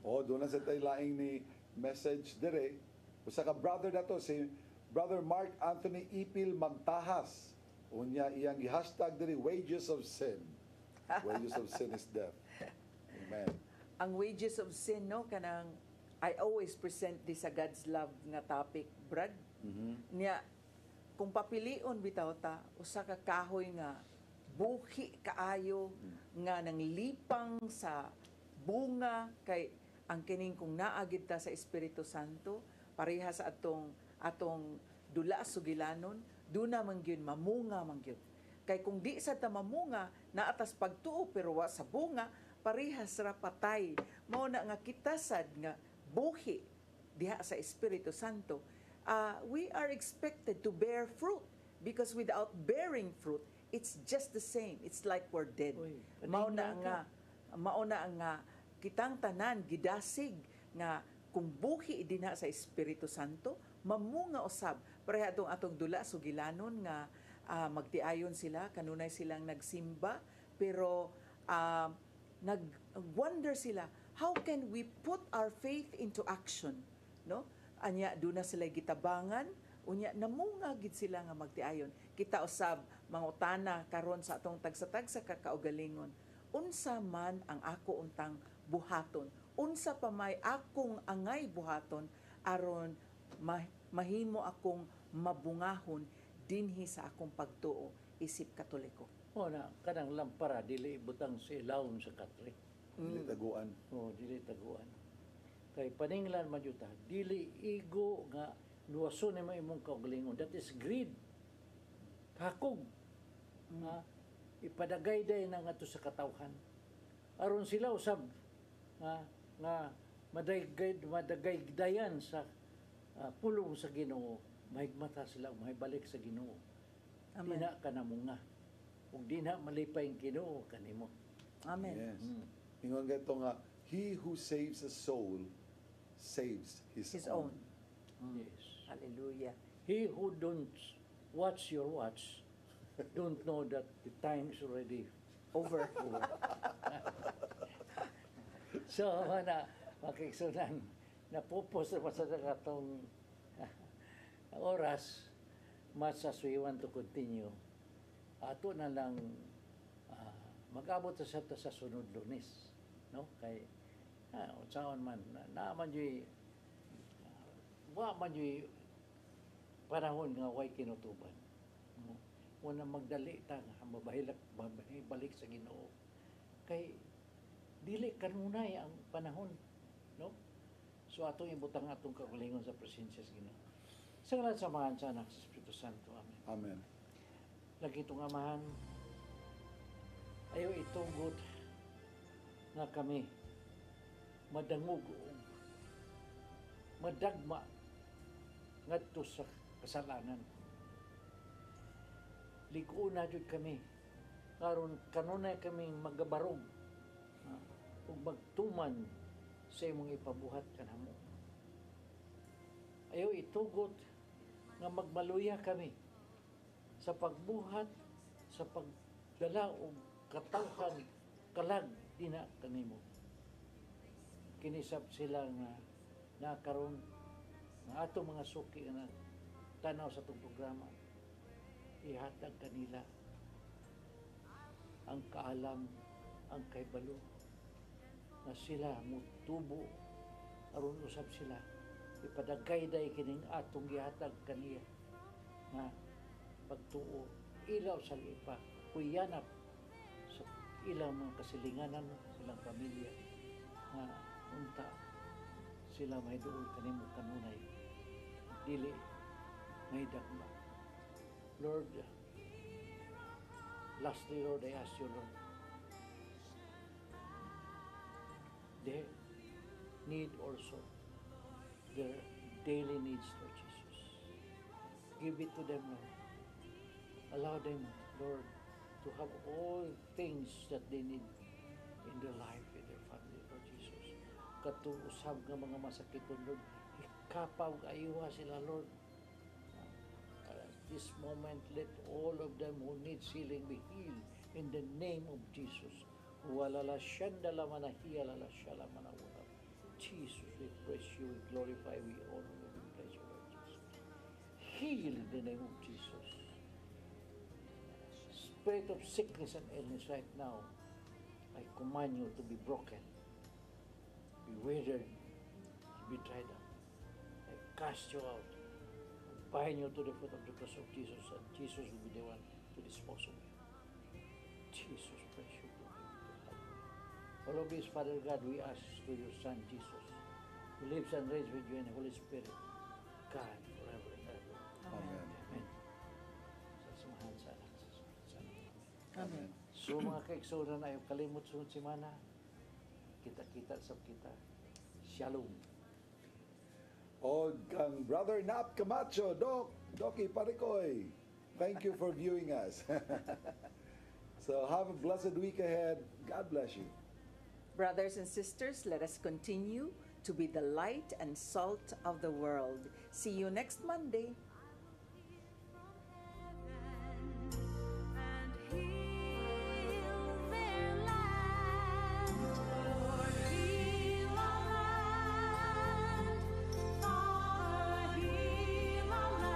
Speaker 4: Doon na sa tayo laing ni message dire. Usa ka brother na to, si Brother Mark Anthony Ipil Magtahas. Unya iyang i-hashtag dire, wages of sin. Wages of sin is death. Amen.
Speaker 9: Ang wages of sin, no, kanang I always present this sa God's love nga topic, Brad. Niya, kung papilion bitaw ta, usa ka kahoy nga buhi kaayo nga nang lipang sa bunga kay ang kining kung naagid ta sa Espiritu Santo pareha sa atong dula sugilanon, duna man gyud mamunga man gyud. Kay kung di sa ta mamunga, naatas pagtuo pero wa sa bunga, parehas ra patay. Mao na nga kita sad nga buhi diha sa Espiritu Santo. We are expected to bear fruit because without bearing fruit, it's just the same. It's like we're dead.
Speaker 1: Uy,
Speaker 9: Mao na
Speaker 1: kanina
Speaker 9: nga kitang tanan gidasig nga kung buhi dinha sa Espiritu Santo, mamunga usab pareha atong dula sugilanon nga magtiayon sila, kanunay silang nagsimba, pero nag-wonder sila, how can we put our faith into action? No? Anya, doon na sila gitabangan, unya, namunga gid sila nga magtiayon. Kita usab, mangutana karon sa atong tagsa-tagsa kakaugalingon, unsa man ang ako untang buhaton? Unsa pa may akong angay buhaton aron mahimo akong mabungahon dinhi sa akong pagtuo isip Katoliko.
Speaker 1: O na, kanang lampara, dili butang sa ilawom sa katri.
Speaker 4: Dili taguan.
Speaker 1: O, dili taguan. Kay paninglan man yuta, dili igo nga luwaso ni imong kaugalingon. That is greed. Hakog. Nga, ipadagay day na nga to sa katawhan. Aron sila usab nga madagay dayan sa pulong sa Ginoo, mahigmata sila, mahibalik sa Ginoo.
Speaker 9: Amen.
Speaker 1: Di na ka namunga. Ug di na malipay ang Ginoo kanimo.
Speaker 9: Amen.
Speaker 4: Yes. Ingon gato nga, he who saves a soul saves his own.
Speaker 1: Yes.
Speaker 9: Hallelujah.
Speaker 1: He who don't watch your watch don't know that the time is already
Speaker 9: Over.
Speaker 1: over. So, makiksunan, napupos na sa katong oras, much as we want to continue, ato na lang mag-abot sa sunod Lunes, no? Kay unsaon man naaman yoy wa man yoy panahon nga way kinutuban. No? Una magdali ta nga mabalik sa Ginoo. Kay dili kanunay ang panahon, no? So atong ibutang atong kaugalingon sa presensya sa Ginoo. Sa ngalan sa Amahan, sa Anak, sa Espiritu Santo. Amen.
Speaker 4: Amen.
Speaker 1: Lagi itong Amahan, ayaw itugot nga kami madangog o madagma ngadto sa kasalanan. Ligo na jud kami karon kanunay kami magabarog ug magtuman sa imong ipabuhat kanamo. Ayaw itugot nga magmaluya kami sa pagbuhat, sa pagdala og katawhan kalag dina kanimo. Kinisap sila nga nakaroon nga atong mga suki nga tanaw sa itong programa, ihatag kanila ang kaalam, ang kaibalo, na sila mutubo aron usab sila ipadagayday kining atong gihatag kaniya na pagtuo, ilaw sa lipa, kuyanap sa ilang mga kasilinganan, silang pamilya, na unta sila may doon kanimo kanunay, dili may dagma. Lord, lastly, Lord, I ask you, Lord, they need also their daily needs, Lord Jesus. Give it to them, Lord. Allow them, Lord, to have all things that they need in their life, in their family, Lord Jesus. Katong usab nga mga masakiton, Lord, ikapaw ayuha sila, Lord. At this moment, let all of them who need healing be healed in the name of Jesus. Walala shandala manahiya lala shala manawala. Jesus, we praise you, we glorify, we honor you, we praise you, Lord Jesus. Heal in the name of Jesus. Spirit of sickness and illness right now, I command you to be broken, be withered, be dried up. I cast you out, bind you to the foot of the cross of Jesus, and Jesus will be the one to dispose of you. Jesus, praise you. All of this, Father God, we ask to your Son, Jesus, who lives and reigns with you in the Holy Spirit, God, forever and ever.
Speaker 4: Amen.
Speaker 1: Amen. Sa samahan sa anak, sa Son.
Speaker 9: Amen.
Speaker 1: So mga kaigsunan, ayaw kalimot sunod simana. Kita-kita sa kita. Shalom.
Speaker 4: O ang Brother Nap Camacho, Doki Parikoy, thank you for viewing us. So have a blessed week ahead. God bless you.
Speaker 9: Brothers and sisters, let us continue to be the light and salt of the world. See you next Monday.